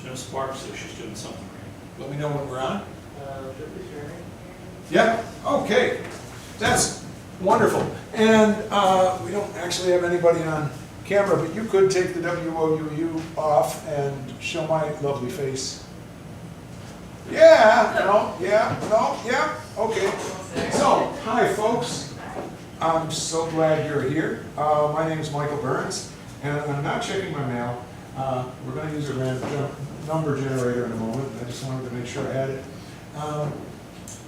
There's no spark, so she's doing something right. Let me know when we're on. Yeah, okay. That's wonderful. And we don't actually have anybody on camera, but you could take the WOUU off and show my lovely face. Yeah, no, yeah, no, yeah, okay. So, hi folks. I'm so glad you're here. My name is Michael Burns, and I'm not checking my mail. We're going to use a random number generator in a moment. I just wanted to make sure I had it.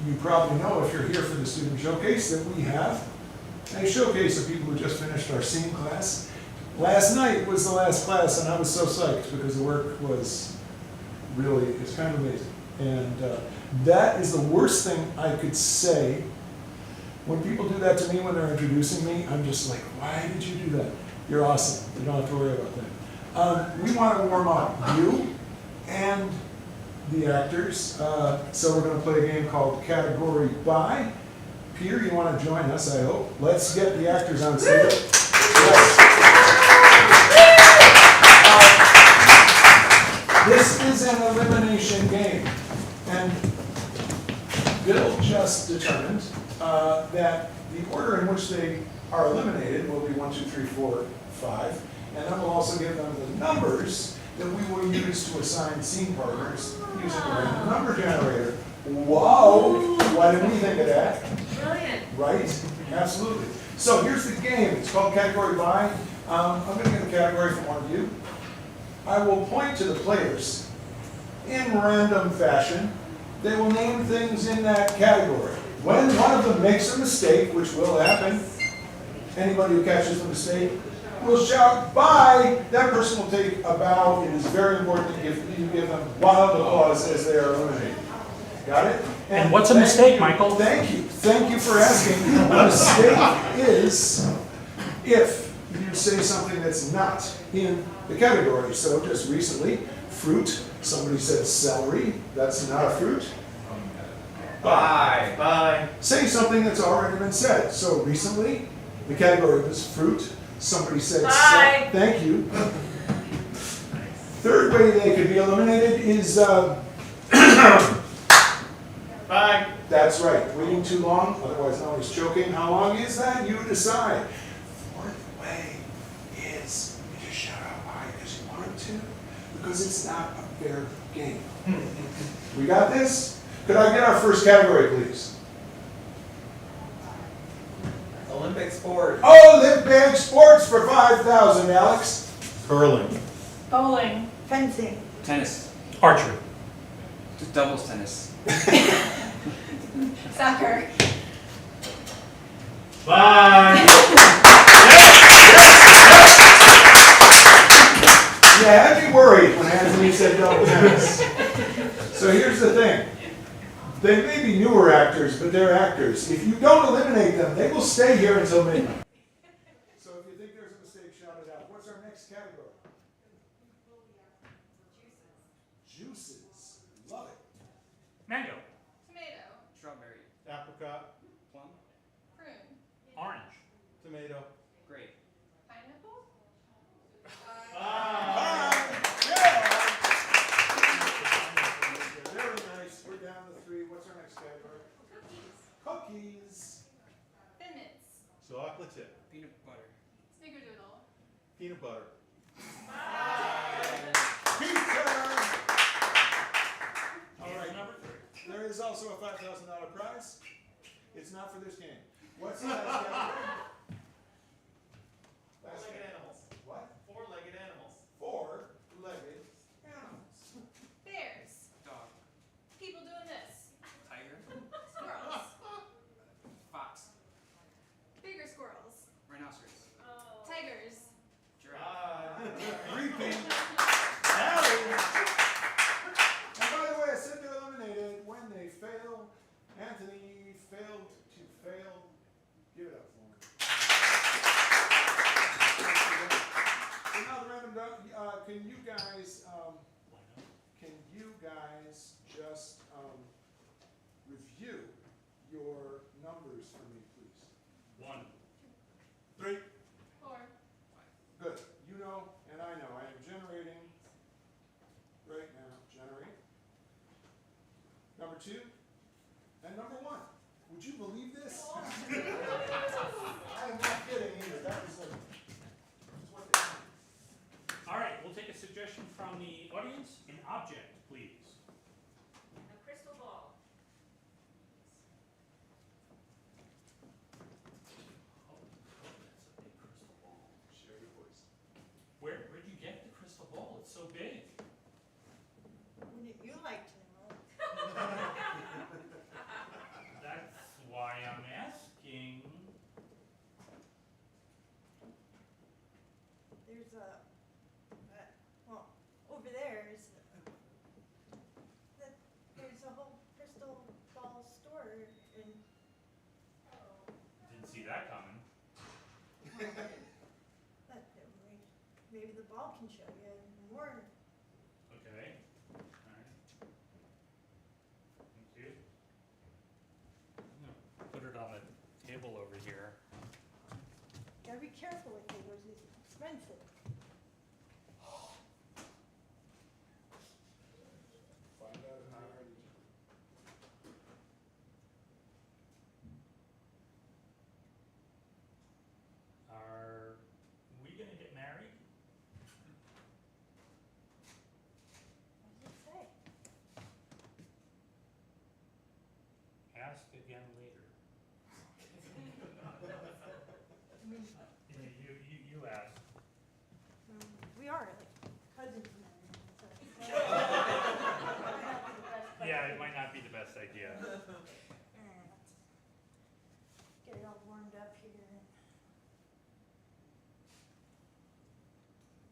You probably know, if you're here for the student showcase, that we have a showcase of people who just finished our scene class. Last night was the last class, and I was so psyched because the work was really, it's kind of amazing. And that is the worst thing I could say. When people do that to me when they're introducing me, I'm just like, why did you do that? You're awesome. You don't have to worry about that. We want to warm up you and the actors. So we're going to play a game called Category By. Peter, you want to join us, I hope. Let's get the actors on stage. This is an elimination game. And Bill just determined that the order in which they are eliminated will be 1, 2, 3, 4, 5. And then we'll also give them the numbers that we will use to assign scene partners using the random number generator. Whoa! Why didn't we think of that? Brilliant. Right? Absolutely. So here's the game. It's called Category By. I'm going to get a category from one of you. I will point to the players in random fashion. They will name things in that category. When one of them makes a mistake, which will happen, anybody who catches the mistake will shout, "Bye!" That person will take a bow. It is very important that you give them wild applause as they are eliminated. Got it? And what's a mistake, Michael? Thank you. Thank you for asking. A mistake is if you say something that's not in the category. So just recently, fruit. Somebody said celery. That's not a fruit. Bye. Bye. Say something that's already been said. So recently, the category was fruit. Somebody said Bye. Thank you. Third way they could be eliminated is Bye. that's right. Waiting too long, otherwise known as choking. How long is that? You decide. Fourth way is you just shout out bye because you want to, because it's not a fair game. We got this? Could I get our first category, please? Olympic sport. Olympic sports for 5,000, Alex. Curling. Bowling. Fencing. Tennis. Archery. Just doubles tennis. Soccer. Bye. Yeah, I'd be worried when Anthony said double tennis. So here's the thing. They may be newer actors, but they're actors. If you don't eliminate them, they will stay here until midnight. So if you think there's a mistake, shout it out. What's our next category? Juices. Love it. Mango. Tomato. Strawberry. Apricot, Plum. Prune. Orange. tomato. Grape. Pineapple. Very nice. We're down to 3. What's our next category? Cookies. Thin Mints. Chocolate chip. Peanut butter. Snickerdoodle. Peanut butter. Pizza. All right, number 3. There is also a $5,000 prize. It's not for this game. What's the last category? Last Four-legged category. animals. What? Four-legged animals. 4-legged animals. Bears. Dog. People doing this. Tiger. Squirrels. Fox. Bigger squirrels. Rhinoceros. Tigers. Giraffe. Repeat. Allie. And by the way, I said they're eliminated when they fail. Anthony failed to fail. Give it up for him. So now the random duck. Can you guys just review your numbers for me, please? 1. 3. 4. Good. You know, and I know. I am generating right now 2, and number 1. Would you believe this? I am not kidding either. That was what they All right, we'll take a suggestion from the audience. An object, please. A crystal ball. Oh, that's a big crystal ball. share your voice. Where'd you get the crystal ball? It's so big. Wouldn't you like to know? That's why I'm asking. There's well, over there is, there's a whole crystal ball store and, Didn't see that coming. but maybe the ball can show you more. Okay. All right. Thank you. I'm gonna put it on the table over here. Gotta be careful with it, it's expensive. Find out if I already. Are we gonna get married? What does it say? Ask again later. I mean, You asked. we are like cousins now, so. Yeah, it might not be the best idea. Get it all warmed up here.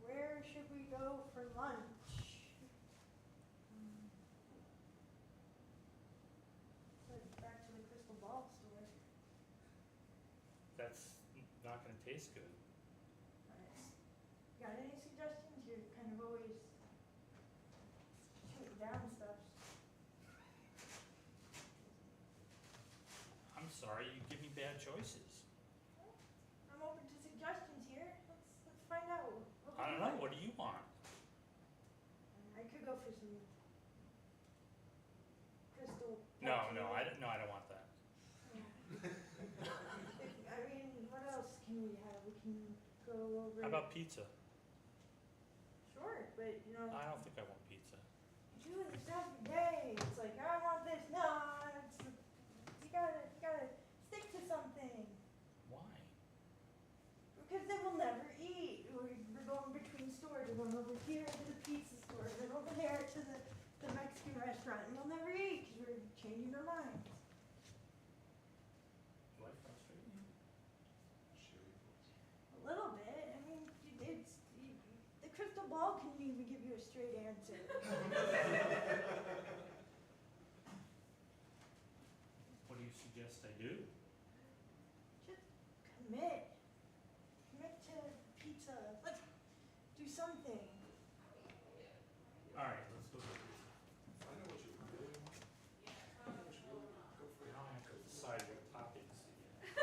Where should we go for lunch? Back to the crystal ball store. That's not gonna taste good. Got any suggestions? You're kind of always shooting down stuff. I'm sorry, you give me bad choices. I'm open to suggestions here. Let's find out. I don't know, what do you want? I could go for some crystal. No, I don't want that. I mean, what else can we have? We can go over. How about pizza? Sure, but you know, I don't think I want pizza. you do this every day. It's like I want this. No, you gotta stick to something Why? because they will never eat. We're going between stores. We're going over here to the pizza store, then over there to the Mexican restaurant, and we'll never eat because we're changing our minds. Do I frustrate you? Share your voice. A little bit. I mean, the crystal ball can even give you a straight answer. What do you suggest I do? Just commit. Commit to pizza. Let's do something. Alright, let's go get pizza. Find out what you really want. Find out what you really want. Go for it. Now I have to decide what toppings to get.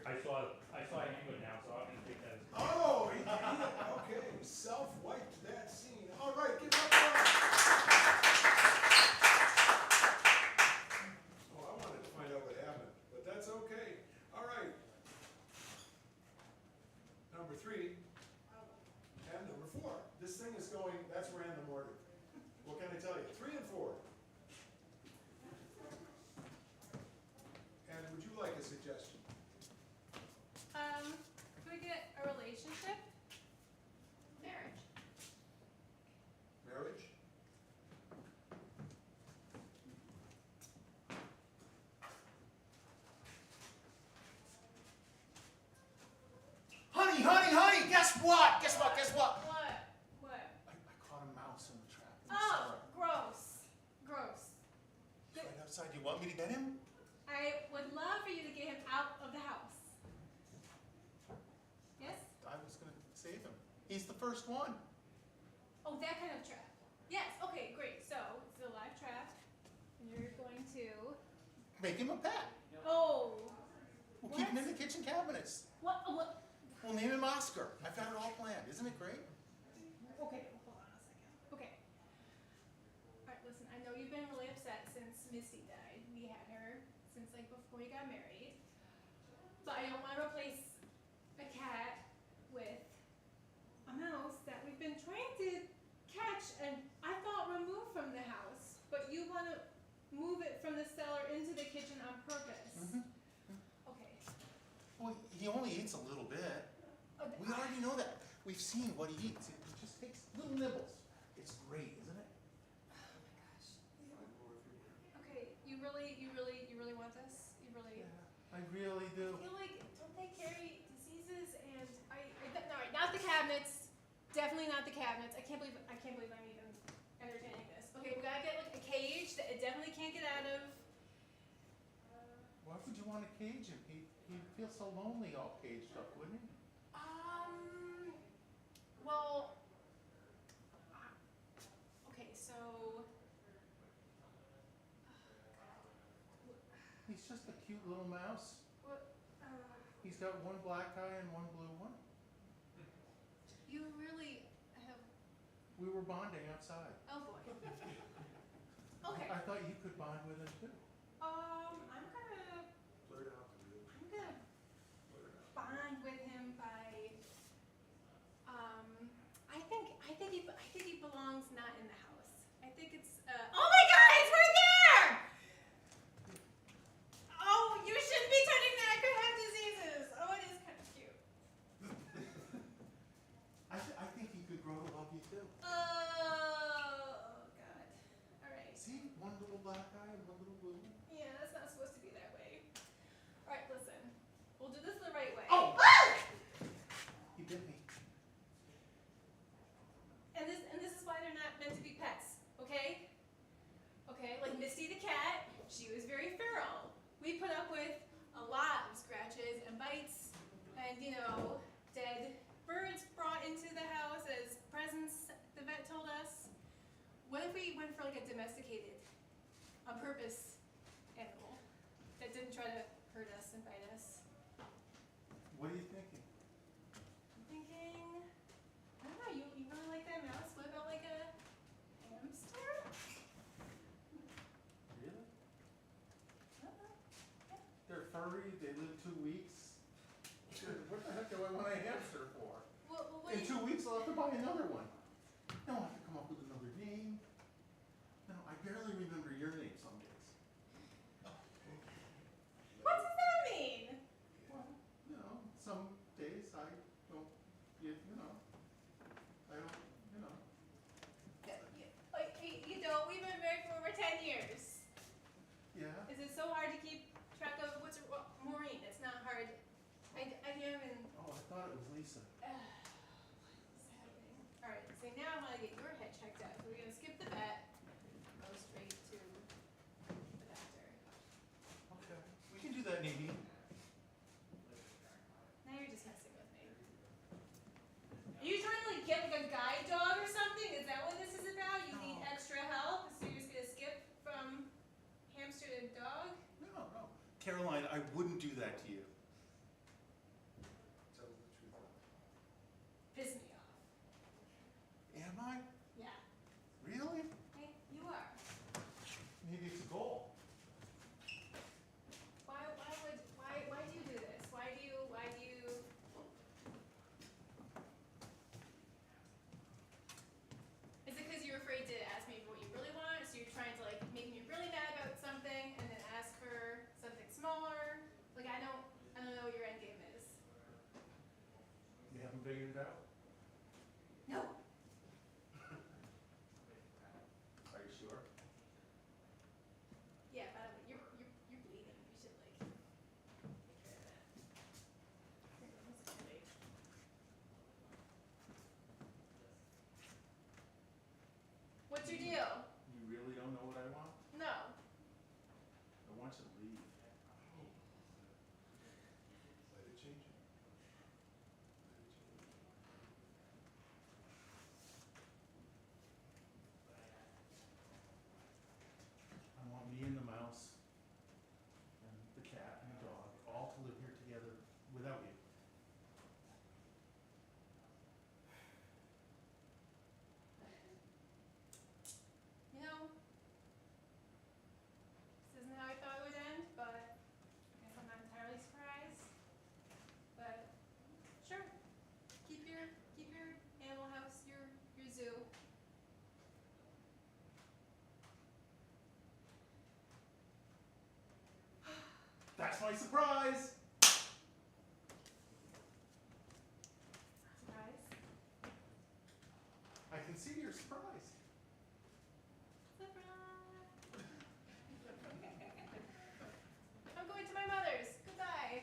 I saw a hand go down, so I'm gonna take that as. Oh, okay. Self-wiped that scene. All right, give it up for us. Oh, I wanted to find out what happened, but that's okay. All right. Number 3 and number 4. This thing is going, that's random order. What can I tell you? 3 and 4. And would you like a suggestion? Can we get a relationship? Marriage. Marriage? Honey, guess what? Guess what? What? I caught a mouse in the trap. Oh, gross. Gross. He's right outside. Do you want me to get him? I would love for you to get him out of the house. Yes? I was gonna save him. He's the first one. Oh, that kind of trap. Yes, okay, great. So, it's a live trap. And you're going to... Make him a pet. Oh. We'll keep him in What? the kitchen cabinets. What? We'll name him Oscar. I've got it all planned. Isn't it great? Okay, hold on a second. Okay. know you've been really upset since Misty died. We had her since like before we got married. But I don't want to replace a cat with a mouse that we've been trying to catch and I thought removed from the house. But you want to move it from the cellar into the kitchen on purpose. Okay. Well, he only eats a little bit. We already know that. We've seen what he eats. It just takes little nibbles. It's great, isn't it? Oh my gosh. Okay, you really want this? You really? Yeah, I really do. I feel like don't they carry diseases? And all right, not the cabinets. Definitely not the cabinets. I can't believe I'm even entertaining this. Okay, we gotta get like a cage that it definitely can't get out of. Why would you want to cage him? He'd feel so lonely all caged up, wouldn't he? Well, okay, so. He's just a cute little mouse. What? He's got one black eye and one blue one. You really have. We were bonding outside. Oh boy. Okay. I thought you could bond with him too. I'm gonna Blurt out the blue. bond with him by. I think he belongs not in the house. I think it's. Oh my God! It's right there! Oh, you shouldn't be touching that. I could have diseases. Oh, it is kind of cute. I think he could grow to love you too. Oh God. All right. See, one little black eye and one little blue one. Yeah, that's not supposed to be that way. All right, listen. We'll do this the right way. Oh! He bit me. And this is why they're not meant to be pets, okay? Okay, like Misty the cat, she was very feral. We put up with a lot of scratches and bites and, dead birds brought into the house as presents, the vet told us. What if we went for like a domesticated, on purpose animal that didn't try to hurt us and bite us? What are you thinking? I'm thinking, I don't know, you really like that mouse? What about like a hamster? Really? I don't know. They're furry, they live 2 weeks. What the heck do I want a hamster for? What In do you, 2 weeks I'll have to buy another one. Then I'll have to come up with another name. No, I barely remember your name some days. what does that mean? Well, some days I don't get, I don't, Like, we've been married for over 10 years. Yeah. Is it so hard to keep track of Maureen? It's not hard. I can't even. Oh, I thought it was Lisa. What's happening? All right, so now I want to get your head checked out. So we're gonna skip the vet, go straight to the doctor. Okay. We can do that, Nadine. Now you're just messing with me. Are you trying to like get like a guide dog or something? Is that what this is about? You need No. extra help, so you're just gonna skip from hamster to dog? No. Caroline, I wouldn't do that to you. Tell the truth. Piss me off. Am I? Yeah. Really? Hey, you are. Maybe it's a goal. Why do you do this? Why do you? Is it because you're afraid to ask me what you really want? So you're trying to like make me really mad about something and then ask for something smaller? Like I don't know what your end game is. You haven't figured it out? No. Are you sure? Yeah, by the way, you're bleeding. You should like take care of that. Here, let's go, wait. What's your deal? You really don't know what I want? No. I want you to leave. Let it change. my surprise. Surprise. I can see your surprise. Surprise. I'm going to my mother's. Goodbye.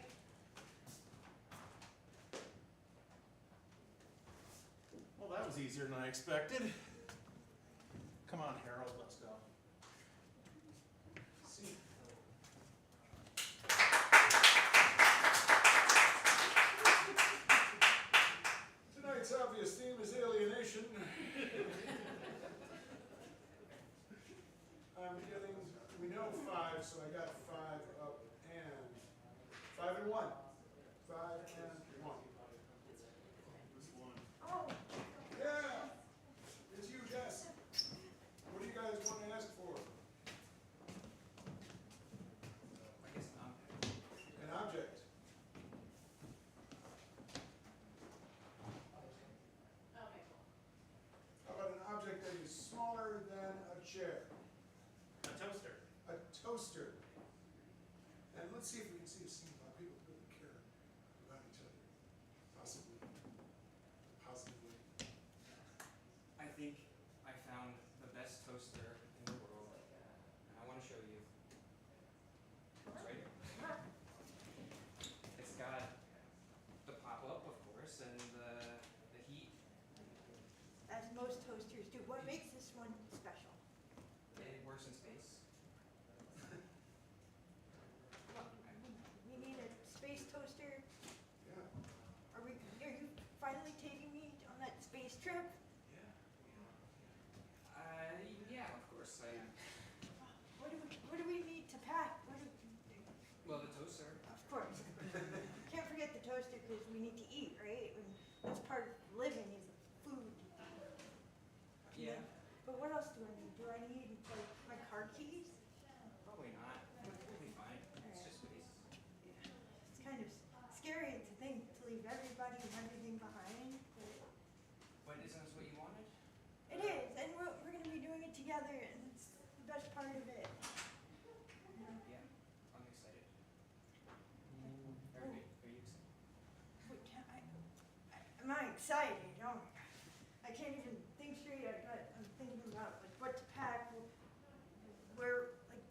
Well, that was easier than I expected. Come on, Harold, let's go. See. Tonight's obvious theme is alienation. I'm getting, we know 5, so I got 5 up and 5 and 1. 5 and 1. This one. Oh, Yeah, it's you, Jess. What do you guys want to ask for? I guess an object. An object. Okay, cool. How about an object that is smaller than a chair? A toaster. A toaster. And let's see if we can see a scene about people who really care about each other. Possibly. Positively. I think I found the best toaster in the world, and I want to show you. It's right here. It's got the pop-up, of course, and the heat. as most toasters do. What makes this one special? It works in space. We need a space toaster. Yeah. Are you finally taking me on that space trip? Yeah, of course I am. What do we need to pack? Well, the toaster. Of course. Can't forget the toaster because we need to eat, right? And that's part of living is food. Yeah, But what else do I need? Do I need like my car keys? probably not. We'll be fine. It's just space. It's kind of scary to think to leave everybody and everything behind. But But isn't this what you wanted? it is, and we're going to be doing it together, and it's the best part of it. Yeah, I'm excited. Are you excited? I'm not excited. I can't even think straight. I'm thinking about like what to pack. Where like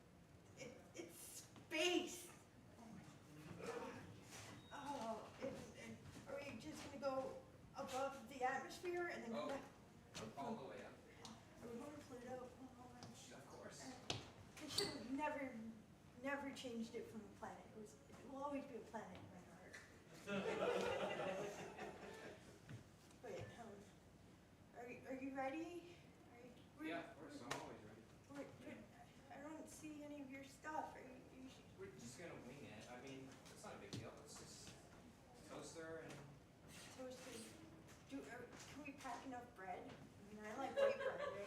it's space. Oh, are we just gonna go above the atmosphere and then go Oh. back? All the way up. Are we going to Pluto? Oh, Of course. they should have never changed it from a planet. It will always be a planet in my heart. Wait, are you ready? Yeah, of course. I'm always ready. I don't see any of your stuff. We're just gonna wing it. I mean, it's not a big deal. It's just toaster and Toasted. Can we pack enough bread? I mean, I like white bread, right?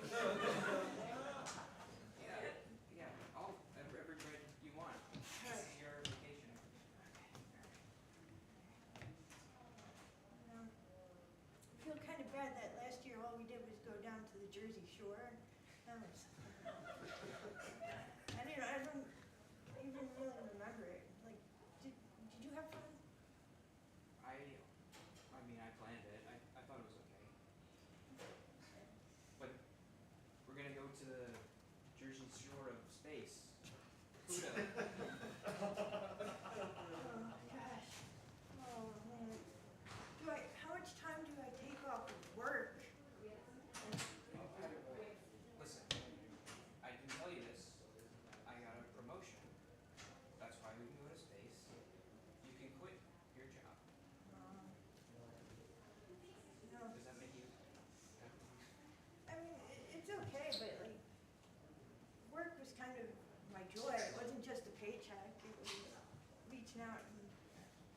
yeah. Every bread you want. This is your vacation. I feel kind of bad that last year all we did was go down to the Jersey Shore. That was. I don't even really remember it. Like, did you have fun? I mean, I planned it. I thought it was okay. But we're gonna go to the Jersey Shore of space. Pluto. Oh gosh. Oh man. How much time do I take off of work? Listen, I can tell you this. I got a promotion. That's why we can go to space. You can quit your job. No. Does that make you happy? I mean, it's okay, but like, work was kind of my joy. It wasn't just a paycheck. It was reaching out and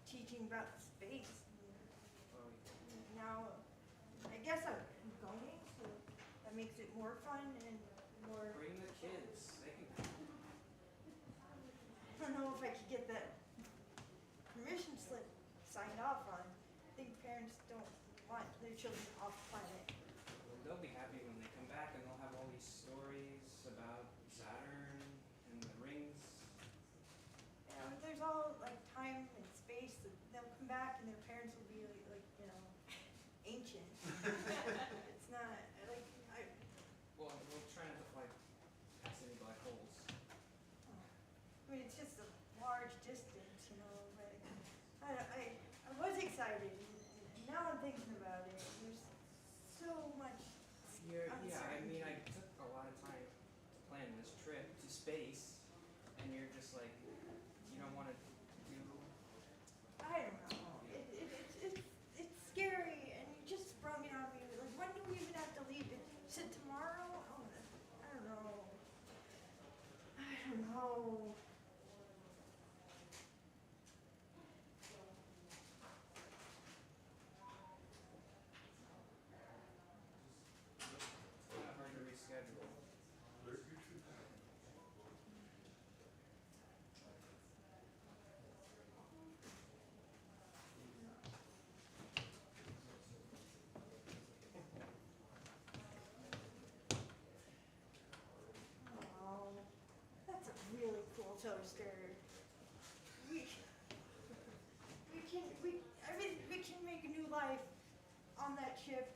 teaching about space. Well, Now, I guess I'm going, so that makes it more fun and more. bring the kids. They can. I don't know if I could get that permission slip signed off on. I think parents don't want their children off planet. They'll be happy when they come back and they'll have all these stories about Saturn and the rings. Yeah, but there's all just a large distance, you know, but I was excited, and now I'm thinking about it. There's so much Yeah, I uncertainty. mean, I took a lot of time to plan this trip to space, and you're just like, you don't want to do. I don't know. It's scary, and you just sprung it on me. Like, when do we even have to leave? It said tomorrow? Oh, I don't know. I don't know. It's kind of hard to reschedule. Oh, that's a really cool toaster. We can make a new life on that ship.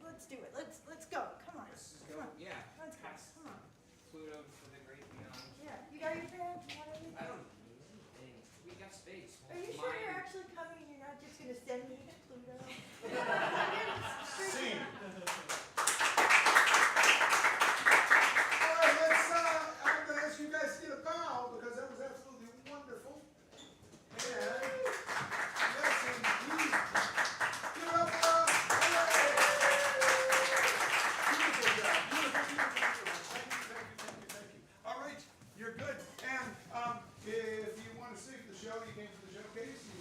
Let's do it. Let's go. Come on. Let's just Come go, on. yeah, Let's go. past Come on. Pluto to the great beyond. Yeah. You got your pants? You want anything? I don't need anything. We got space. Are you sure Mine- you're actually coming? You're not just gonna send me to Pluto? Scene. All right, I'm gonna ask you guys to get a bow because that was absolutely wonderful. And yes, indeed. Give it up for us. Beautiful job. Beautiful. Thank you. All right, you're good. And if you want to stay for the show, you came for the showcase. You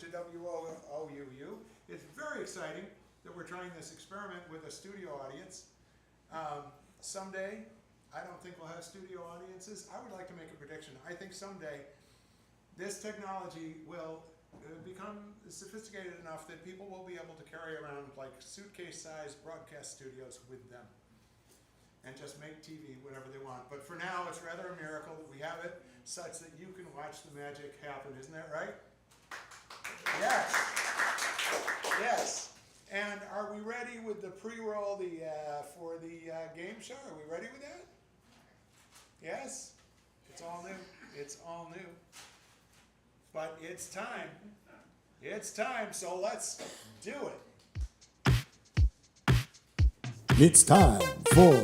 to WOOU. It's very exciting that we're trying this experiment with a studio audience. Someday, I don't think we'll have studio audiences. I would like to make a prediction. I think someday this technology will become sophisticated enough that people will be able to carry around like suitcase-sized broadcast studios with them and just make TV whatever they want. But for now, it's rather a miracle that we have it such that you can watch the magic happen. Isn't that right? Yes. Yes. And are we ready with the pre-roll for the game show? Are we ready with that? Yes? It's all new. It's all new. But it's time. It's time, so let's do it. It's time for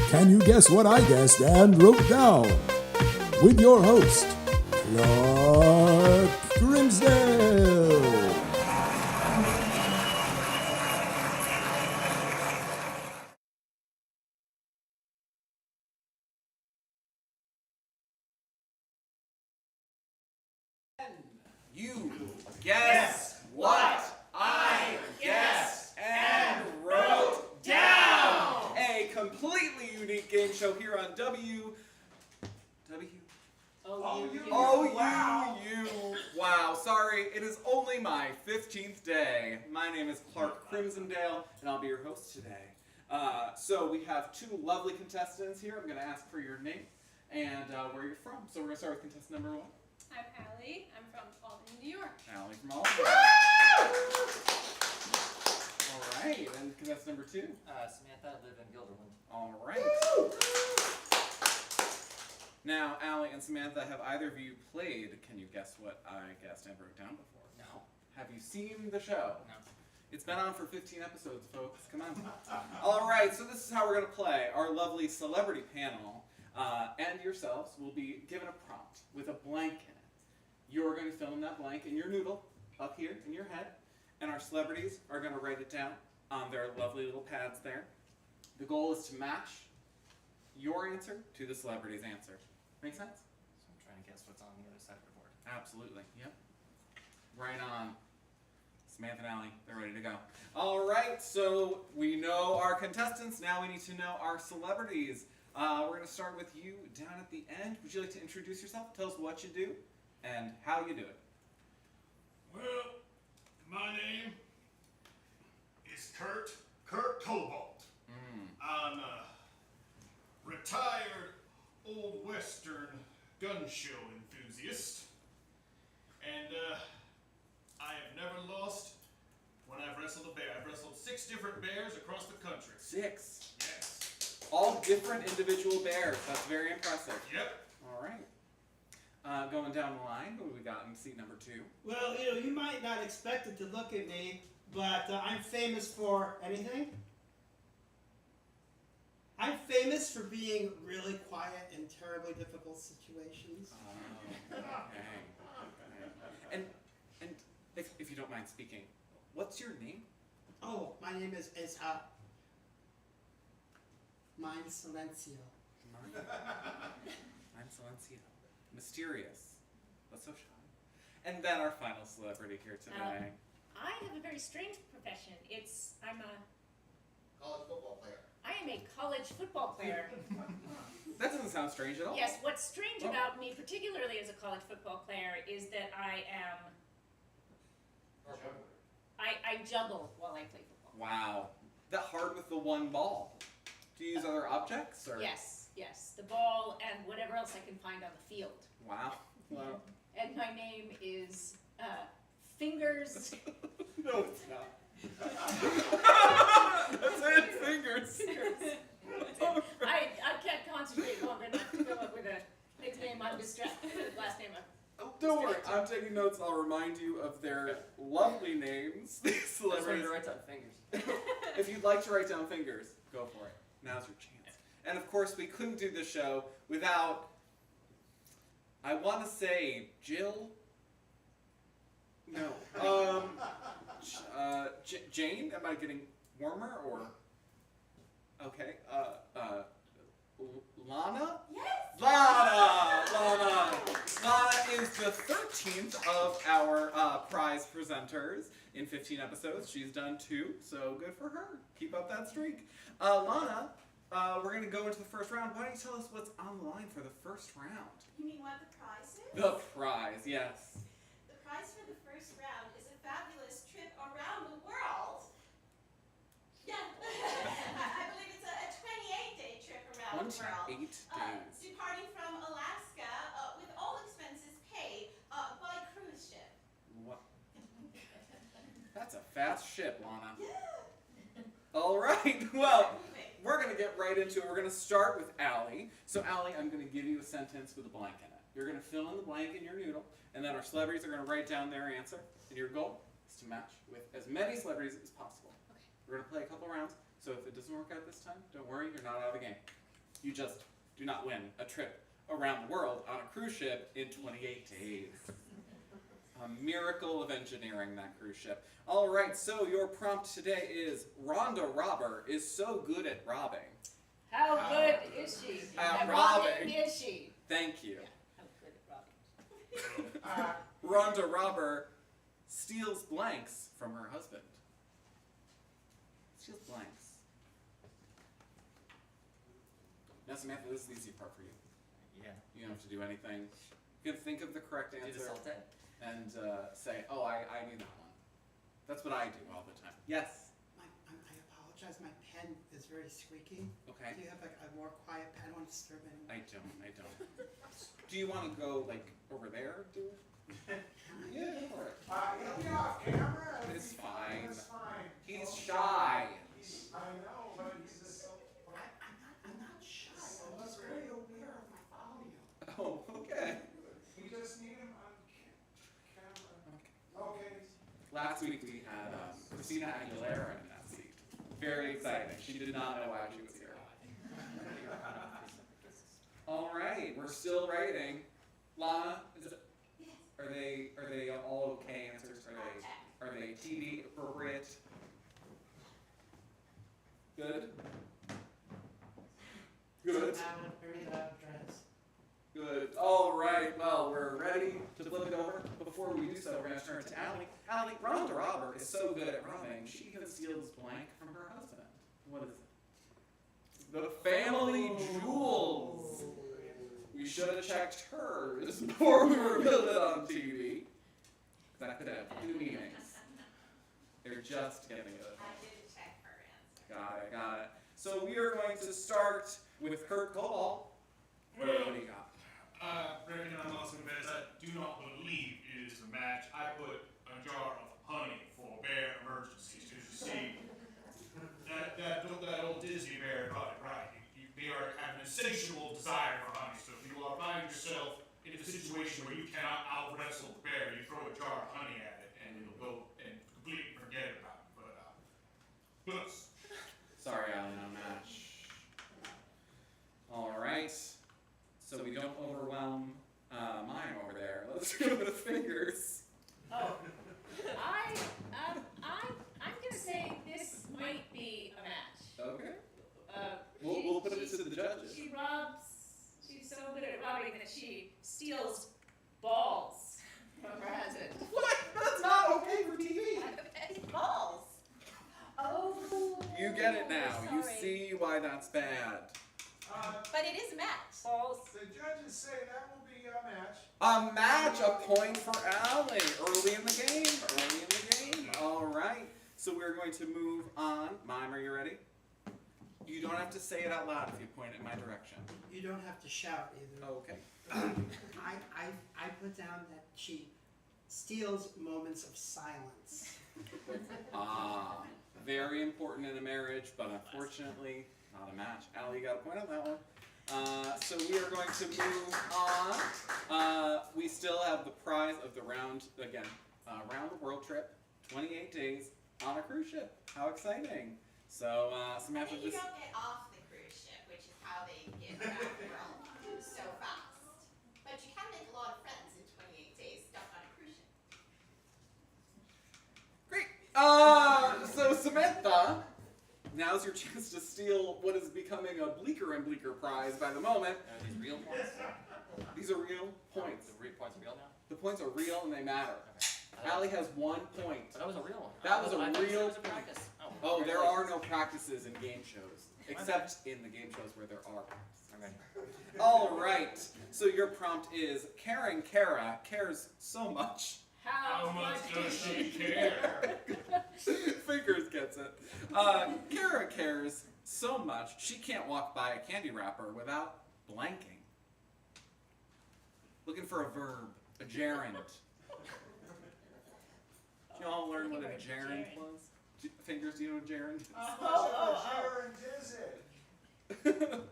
Can You Guess What I Guessed and Wrote Down? With your host, Clark Grimsdale. You guess what I guessed and wrote down. A completely unique game show here on Wow, sorry, it is only my 15th day. My name is Clark Crimsondale, and I'll be your host today. So we have two lovely contestants here. I'm going to ask for your name and where you're from. So we're going to start with contestant number one. I'm Allie. I'm from Albany, New York. Allie from Albany. All right, and contestant number two. Samantha, I live in Gilderland. All right. Now, Allie and Samantha, have either of you played Can You Guess What I Guessed and Wrote Down before? No. Have you seen the show? No. It's been on for 15 episodes, folks. Come on. All right, so this is how we're going to play. Our lovely celebrity panel and yourselves will be given a prompt with a blank in it. You're going to fill in that blank in your noodle up here in your head, and our celebrities are going to write it down on their lovely little pads there. The goal is to match your answer to the celebrity's answer. Make sense? So I'm trying to guess what's on the other side of the board. Absolutely. Yep. Right on. Samantha and Allie, they're ready to go. All right, so we know our contestants. Now we need to know our celebrities. We're going to start with you down at the end. Would you like to introduce yourself? Tell us what you do and how you do it. Well, my name is Kurt Cobalt. I'm a retired old western gun show enthusiast, and I have never lost when I've wrestled a bear. I've wrestled 6 different bears across the country. 6. Yes. All different individual bears. That's very impressive. Yep. All right. Going down the line, who we got in seat number 2? Well, you might not expect it to look at me, but I'm famous for anything. I'm famous for being really quiet in terribly difficult situations. Okay. And if you don't mind speaking, what's your name? Oh, my name is Mind Silencio. I'm Silencio. Mysterious. That's so shy. And then our final celebrity here today. I have a very strange profession. I'm a College football player. I am a college football player. That doesn't sound strange at all. Yes, what's strange about me, particularly as a college football player, is that I juggle while I play football. Wow. That hard with the one ball. Do you use other objects? Or? Yes. The ball and whatever else I can find on the field. Wow. Well. And my name is Fingers. No, it's not. That's it, Fingers. I can't concentrate long enough to come up with a nickname. I'm distracted. Last name. Don't worry, I'm taking notes. I'll remind you of their lovely names. These celebrities. To write down Fingers. If you'd like to write down Fingers, go for it. Now's your chance. And of course, we couldn't do this show without, I want to say, Jill? No. Jane? Am I getting warmer or? Okay. Lana? Yes! Lana is the 13th of our prize presenters in 15 episodes. She's done 2, so good for her. Keep up that streak. Lana, we're going to go into the first round. Why don't you tell us what's on the line for the first round? You mean what the prize is? The prize, yes. The prize for the first round is a fabulous trip around the world. Yeah, I believe it's a 28-day trip around the world. 28 days. Departing from Alaska with all expenses paid by cruise ship. What? That's a fast ship, Lana. Yeah. All right, well, we're going to get right into it. We're going to start with Allie. So, Allie, I'm going to give you a sentence with a blank in it. You're going to fill in the blank in your noodle, and then our celebrities are going to write down their answer. And your goal is to match with as many celebrities as possible. Okay. We're going to play a couple rounds, so if it doesn't work out this time, don't worry, you're not out of the game. You just do not win a trip around the world on a cruise ship in 28 days. A miracle of engineering, that cruise ship. All right, so your prompt today is, Rhonda Robber is so good at robbing. How good is she? At robbing robbing. is she? Thank you. How good at robbing. Rhonda Robber steals blanks from her husband. Steals blanks. Now, Samantha, this is the easy part for you. Yeah. You don't have to do anything. You can think of the correct Do the answer saute? and say, oh, I knew that one. That's what I do all the time. Yes? I apologize, my pen is very squeaky. Okay. Do you have like a more quiet pen? I don't want to disturb anyone. I don't. Do you want to go, like, over there, do it? Yeah, all right. He'll be off camera. It's fine. It's fine. He's shy. I know, but he's just so... I'm not shy. I'm just very aware of my audio. Oh, okay. We just need him on camera. Okay. Last week we had Christina Aguilera in that seat. Very exciting. She did not know why she was here. All right, we're still writing. Lana, are they all okay answers? Are they TV appropriate? Good. Good. Good. All right. Well, we're ready to flip it over. Before we do so, we're going to turn to Allie. Allie, Rhonda Robber is so good at robbing, she even steals blank from her husband. What is it? The family jewels. We should have checked hers before we revealed it on TV. That could have 2 meanings. They're just getting it. I did check her answer. Got it. So we are going to start with Kurt Cobalt. What do you got? Reckon I must confess, I do not believe it is a match. I put a jar of honey for bear emergencies. Because you see, that old Disney bear got it right. They are have an insatiable desire for honey. So if you are finding yourself in a situation where you cannot out-wrestle the bear, you throw a jar of honey at it, and it'll go and completely forget about it. But, Sorry, Allie, no match. All right. So we don't overwhelm mine over there. Let's go with fingers. Oh, I'm gonna say this might be a match. Okay. We'll put it to the judges. She robs. She's so good at robbing that she steals balls from her husband. What? That's not okay for TV. Balls. Oh. You get it now. You Sorry. see why that's bad. But it is a match. Balls. The judges say that will be a match. A match, a point for Allie. Early in the game. All right. So we're going to move on. Mime, are you ready? You don't have to say it out loud if you point in my direction. You don't have to shout either. Okay. I put down that she steals moments of silence. Very important in a marriage, but unfortunately, not a match. Allie, you got a point on that one. So we are going to move on. We still have the prize of the round, again, round the world trip, 28 days on a cruise ship. How exciting. So, Samantha, You don't get off the cruise ship, which is how they get around the world so fast. But you can make a lot of friends in 28 days stuck on a cruise ship. Great. So Samantha, now now's your chance to steal what is becoming a bleaker and bleaker prize by the moment. Are these real points? These are real points. The points are real now? The points are real and they matter. Okay. Allie has 1 point. But that was a real one. That was a I thought real it was a point. practice. Oh, there are no congratulations. practices in game shows. Except in the game shows where there are practices. Okay. Alright, so your prompt is Karen Kara cares so much. How much does she care? Fingers gets it. Kara cares so much she can't walk by a candy wrapper without blanking. Looking for a verb, a gerund. Did you all learn what a gerund was? Fingers, do you know what a gerund is? Gerund is it?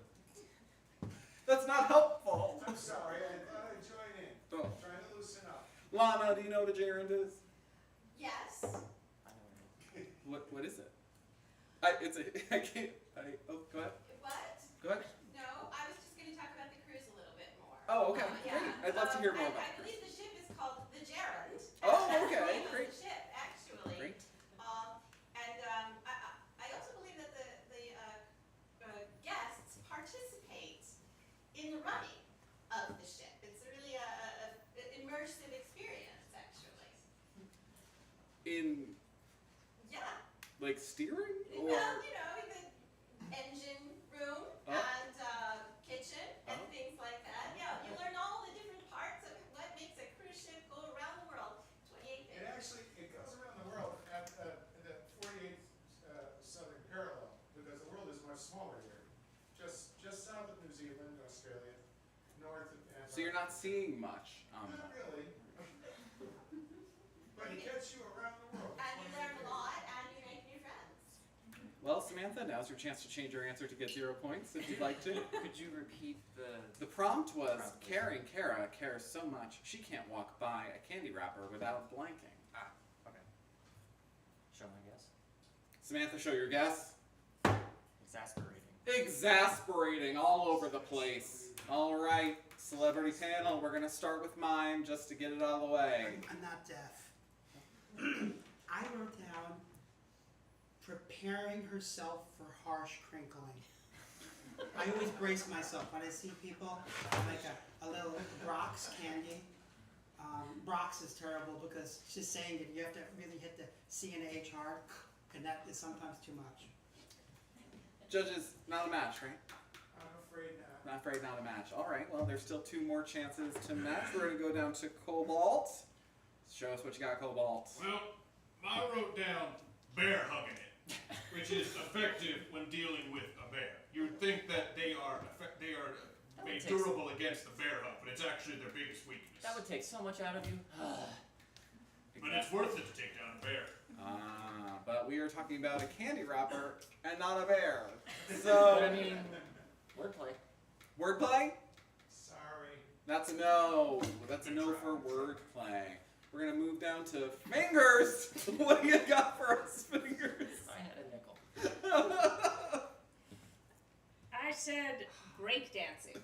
That's not helpful. I'm sorry, I thought I'd join in. Oh. Trying to loosen up. Lana, do you know what a gerund is? Yes. I know what it is. What is it? I can't, oh, go ahead. What? Go ahead. No, I was just going to talk about the cruise a little bit more. Oh, okay, Yeah. great. I'd love to hear more about I it. believe the ship is called the Gerund. Oh, That's okay, the name great. of the ship, actually. Great. I also believe that the guests participate in the running of the ship. It's really a immersive experience, actually. In, Yeah. like, steering? Or? Well, you know, in the engine room Oh. and kitchen and Oh. things like that. Yeah, you learn all the different parts of what makes a cruise ship go around the world. 28 It actually, it goes around the world at the 48th southern parallel, because the world is much smaller here. Just south of New Zealand, Australia, north of Antarctica. So you're not seeing much. Not really. But it gets you around the world. And you learn a lot and you make new friends. Well, Samantha, now's your chance to change your answer to get 0 points if you'd like to. Could you repeat the... The prompt was, Prompt, please. Karen Kara cares so much she can't walk by a candy wrapper without blanking. Ah, okay. Show my guess. Samantha, show your guess. Exasperating. Exasperating all over the place. All right, celebrity panel, we're gonna start with mime just to get it out of the way. I'm not deaf. I wrote down preparing herself for harsh crinkling. I always brace myself when I see people like a little Brock's candy. Brock's is terrible because just saying it, you have to really hit the C and H hard, and that is sometimes too much. Judges, not a match, right? I'm afraid not. Not afraid, not a match. All right, well, there's still 2 more chances to match. We're gonna go down to Cobalt. Show us what you got, Cobalt. Well, I wrote down bear hugging it, which is effective when dealing with a bear. You'd think that they are made takes- durable against the bear hug, but it's actually their biggest weakness. That would take so much out of you. But it's worth it to take down a bear. But we are talking about a candy wrapper and not a bear. But I So, mean, wordplay. wordplay? Sorry. That's a no. That's a no for wordplay. We're gonna move down to fingers. What do you got for us, fingers? I had a nickel. I said breakdancing.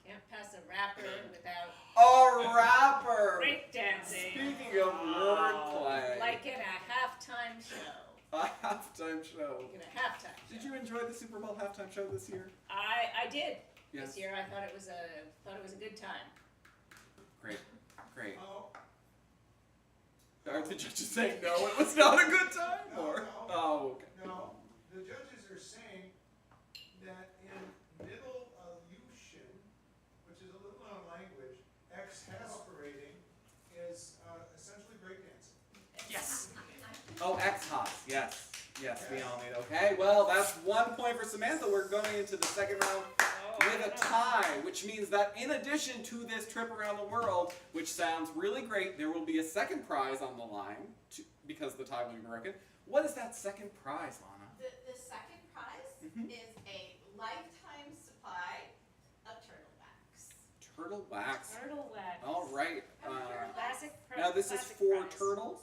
Can't pass a rapper without A rapper. breakdancing. Speaking of wordplay, Like in a halftime show. a halftime show. Like in a halftime show. Did you enjoy the Super Bowl halftime show this year? I did. Yes. This year I thought it was a good time. Great, great. Oh, Are the judges saying no? It was not a good time, No, or? no. Oh, okay. no, the judges are saying that in Middle Aleutian, which is a little known language, exasperating is essentially breakdancing. Yes. Oh, X-Hot. Yes. Yes, we all need. Okay, well, that's 1 point for Samantha. We're going into the second round with a tie, which means that in addition to this trip around the world, which sounds really great, there will be a second prize on the line because the tie will be broken. What is that second prize, Lana? The second prize is a lifetime supply of turtle wax. Turtle wax. Turtle wax. All right. Classic. Now this is classic for prize. turtles.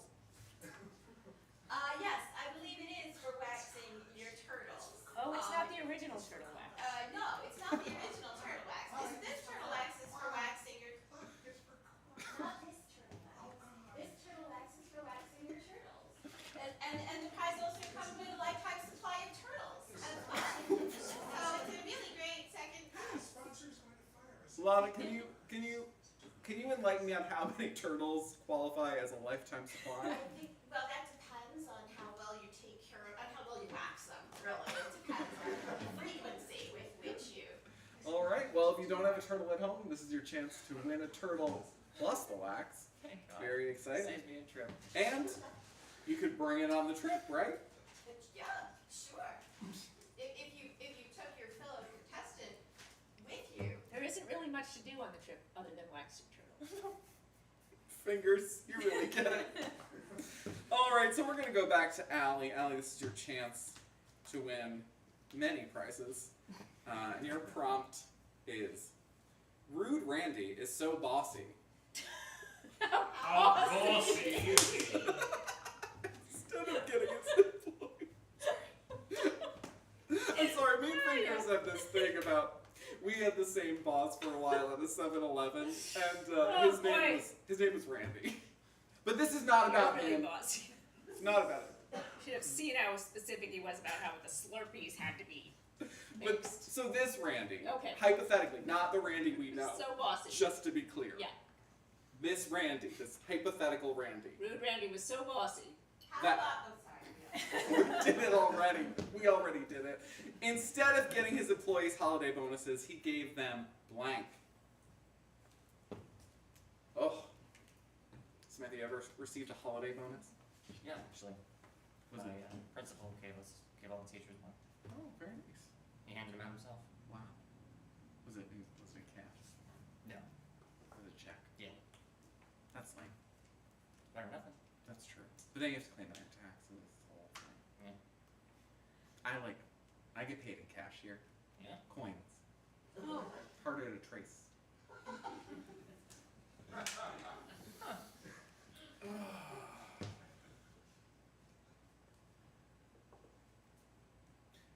Yes, I believe it is for waxing your turtles. Oh, it's not the original turtle wax. No, it's not the original turtle wax. This turtle wax is for waxing your. Not this turtle wax. This turtle wax is for waxing your turtles. And the prize also comes with a lifetime supply Lana, can you enlighten me on how many turtles qualify as a lifetime supply? Well, that depends on how well you take care of, on how well you wax them, really. It depends on the frequency with which you. All right. Well, if you don't have a turtle at home, this is your chance to win a turtle plus the wax. Thank God. Very exciting. Saves me a trip. And you could bring it on the trip, right? Yeah, sure. If you took your fellow contestant with you. There isn't really much to do on the trip other than wax your turtles. Fingers, you really get it. All right, so we're gonna go back to Allie. Allie, this is your chance to win many prizes. And your prompt is, Rude Randy is so bossy. Oh, bossy. Instead of getting his employees. I'm sorry, me and Fingers have this thing about, we had the same boss for a while at a 7-Eleven, and his name was Randy. But this is not about really him. bossy. It's not about him. Should have seen how specific he was about how the Slurpees had to be. But so this Randy, Okay. hypothetically, not the Randy we know. So bossy. Just to be clear. Yeah. This Randy, this hypothetical Randy. Rude Randy was so bossy. How That- about, oh, sorry. We did it already. We already did it. Instead of getting his employees holiday bonuses, he gave them blank. Oh. Samantha, you ever received a holiday bonus? Yeah, actually. Was My it? principal gave all the teachers one. Oh, very nice. He handed them out himself. Wow. Was it cash? No. Was it check? Yeah. That's lame. Better than nothing. That's true. But then you have to claim that in taxes. The whole thing. Yeah. I get paid in cash here. Yeah. Coins. Oh. Harder to trace.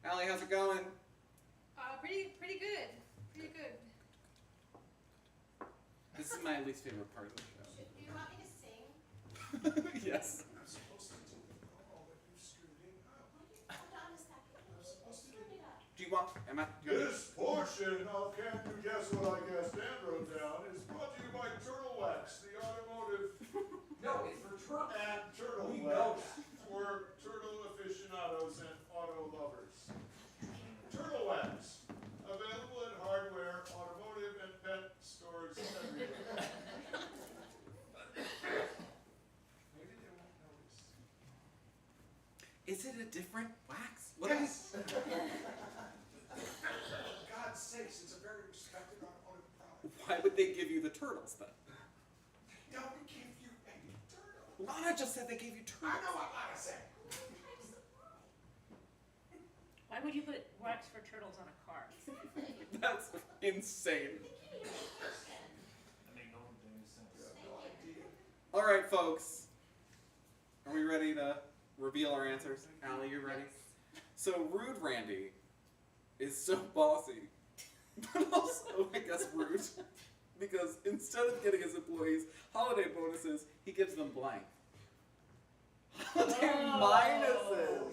Allie, how's it going? Pretty good. Pretty good. This is my least favorite part of the Do you want me to sing? show. Yes. I'm supposed to do it all, but you screwed it up. Hold on a second. I'm supposed to Screwed it up. Do you want? This portion of Can You Guess What I Guessed and Wrote Down is brought to you by Turtle Wax, the automotive No, it's for turtle. and Turtle We know Wax for turtle aficionados and auto lovers. Turtle Wax, available at hardware, automotive, and pet stores everywhere. Maybe they won't notice. Is it a different wax? Yes! For God's sakes, it's a very respected automotive product. Why would they give you the turtles then? They don't give you any turtle. Lana just said they gave you I turtles. know what Lana said. Why would you put wax for turtles on a car? That's insane. That made no damn sense. All right, folks. Are we ready to reveal our answers? Allie, you ready? So, Rude Randy is so bossy, but also, I guess, rude. Because instead of getting his employees holiday bonuses, he gives them blank. Holiday minuses.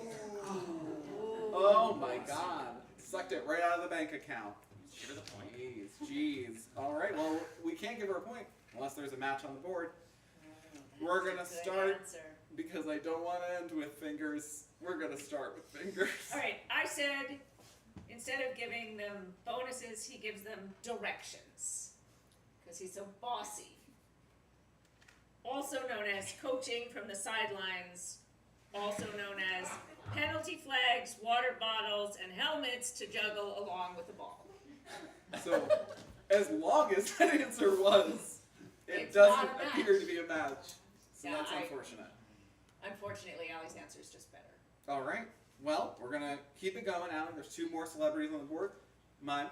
Oh my God. Sucked it right out of the bank account. Give her the point. Jeez. All right, well, we can't give her a point unless there's a match on the board. We're gonna That's a good start, answer. because I don't want to end with Fingers, we're gonna start with Fingers. All right, I said instead of giving them bonuses, he gives them directions because he's so bossy. Also known as coaching from the sidelines, also known as penalty flags, water bottles, and helmets to juggle along with the ball. So, as long as that answer was, it It's doesn't not a match. appear to be a match. So Yeah, that's I- unfortunate. Unfortunately, Allie's answer is just better. All right. Well, we're gonna keep it going, Alan. There's 2 more celebrities on the board. Mine.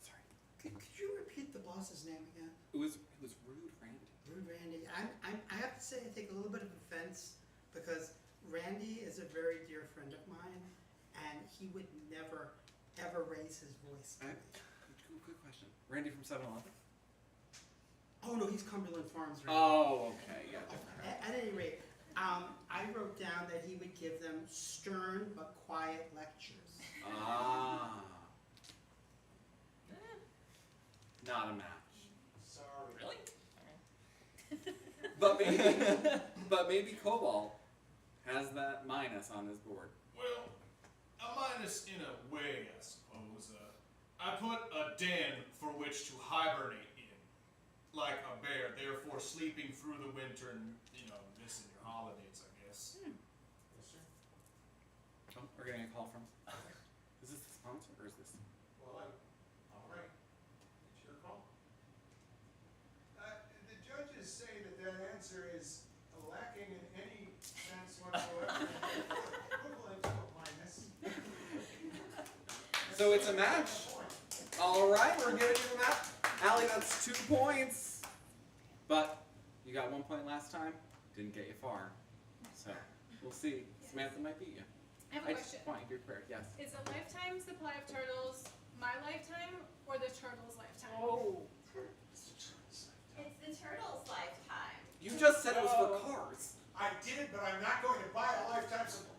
Sorry. Could you repeat the boss's name again? It was Rude Randy. Rude Randy. I have to say I take a little bit of offense because Randy is a very dear friend of mine, and he would never ever raise his voice. Good question. Randy from 7-Eleven? Oh no, he's Cumberland Farms. Randy. Oh, okay. Yeah. At any rate, I wrote down that he would give them stern but quiet lectures. Ah. not a match. Sorry. Really? But maybe Cobalt has that minus on his board. Well, a minus in a way, I suppose. I put a den for which to hibernate in, like a bear, therefore sleeping through the winter and, missing your holidays, I guess. Yes, sir. Oh, we're getting a call from. Is this the sponsor or is this? Well, all right. It's your call. The judges say that answer is lacking in any sense whatsoever. Equivalent to a minus. So it's a match. All right, we're giving you a match. Allie, that's 2 points. But you got 1 point last time. Didn't get you far. So we'll see. Samantha might beat you. I have a question. just want you to be prepared. Yes. Is a lifetime supply of turtles my lifetime or the turtle's lifetime? Oh. It's the turtle's lifetime. You just said it was for cars. I did, but I'm not going to buy a lifetime supply.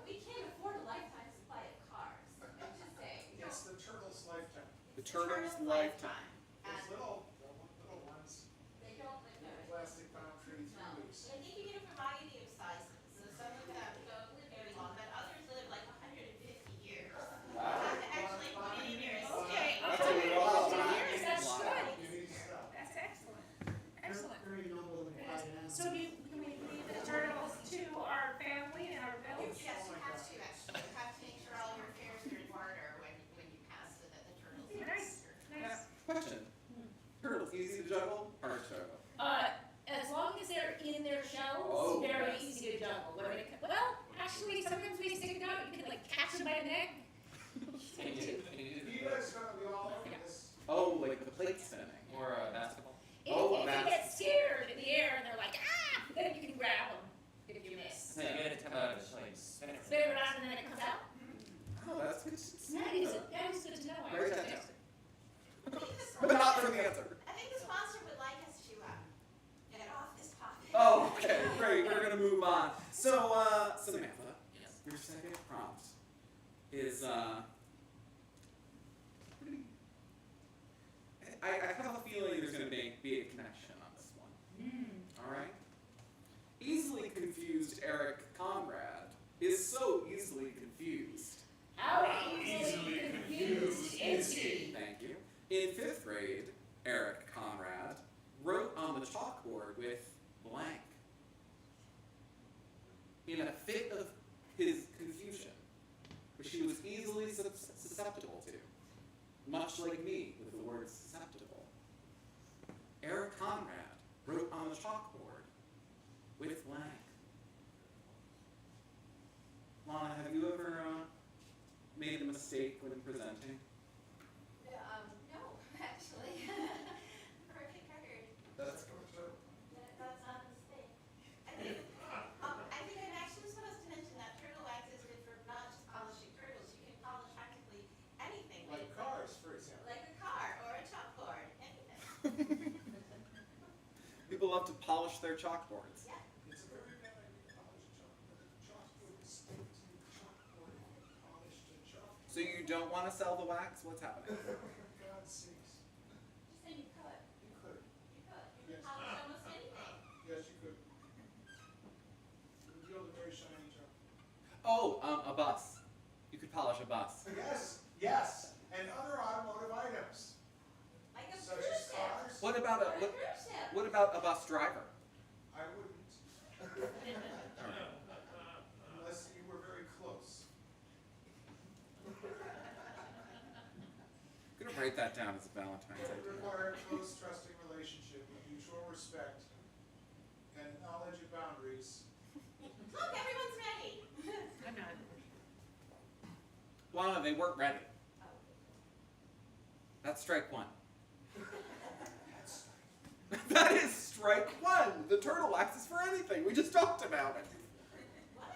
We can't afford a lifetime supply of cars. I'm just saying. It's the turtle's lifetime. The turtle's lifetime. Those little ones, They don't live there. plastic bound for 3 No. weeks. I think you get a variety of sizes. So some of them don't live very long, but others live like 150 years. You have to actually put it in your estate. Okay, That's a okay. lot. Years, that's Lot. good. You need stuff. That's excellent. Excellent. Very noble and quiet animal. So can we leave the turtles to our family and our village? Yes, you have to actually. You have to make sure all your affairs are in order when you pass so that the turtles are Nice, nice. Question. Turtles easy to juggle? Hard to juggle? As long as they're in their shells, Oh, very yes. easy to juggle. Well, actually, sometimes we stick it out. You can catch them by the neck. You guys are gonna be all over this. Oh, like the plate spinning. Or basketball. Oh, If that's- they get scared in the air and they're like, ah, then you can grab them if you miss. So you get it to just like spin it. Spin it around and then it comes out. Oh, that's good. That is good to know. Write that down. I think the But not for the answer. I think the sponsor would like us to get off this topic. Oh, okay, great. We're gonna move on. So, Samantha, Yes. your second prompt is I have a feeling there's gonna be a connection on this one. All right. Easily confused Eric Conrad is so easily confused. How easily confused is he? Thank you. In 5th grade, Eric Conrad wrote on the chalkboard with blank. In a fit of his confusion, which he was easily susceptible to, much like me with the word susceptible. Eric Conrad wrote on the chalkboard with blank. Lana, have you ever made a mistake when presenting? No, actually. Perfect record. That's That's not a mistake. I think I'm actually supposed to mention that turtle wax is good for not just polishing turtles. You can polish practically anything. Like cars, for example. Like a car or a chalkboard, anything. People love to polish their chalkboards. Yeah. It's a very bad idea to polish a chalkboard. The chalkboard is still to the chalkboard and polished to chalkboard. So you don't want to sell the wax? What's happening? For God's sakes. Just say you could. You could. You could. You Yes. could polish almost anything. Yes, you could. You would yield a very shiny chalk. Oh, a bus. You could polish a bus. Yes, yes, and other automotive items, Like a such cruise as ship. cars. What about Or a cruise ship. what about a bus driver? I wouldn't. Unless you were very close. I'm gonna write that down as a Valentine's It would idea. require a close, trusting relationship with mutual respect and knowledge of boundaries. Look, everyone's ready. I'm not. Lana, they weren't ready. Oh. That's strike one. That's That is strike one. The turtle wax is for anything. We just talked about it. What?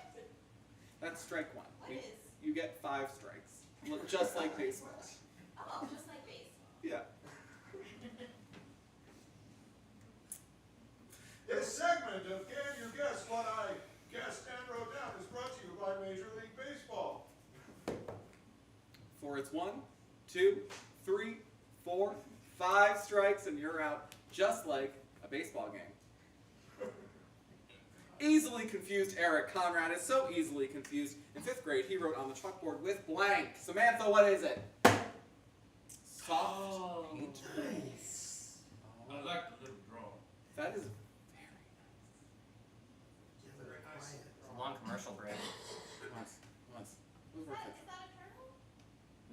That's strike one. What You- is? You get 5 strikes. Look, just like baseball. Oh, just like baseball. Yeah. This segment of Can You Guess What I Guessed and Wrote Down is brought to you by Major League Baseball. For it's 1, 2, 3, 4, 5 strikes, and you're out, just like a baseball game. Easily confused Eric Conrad is so easily confused. In 5th grade, he wrote on the chalkboard with blank. Samantha, what is it? Soft paint. Nice. I like the little drawing. That is Very nice. It's a long commercial break. Once. Is that a turtle?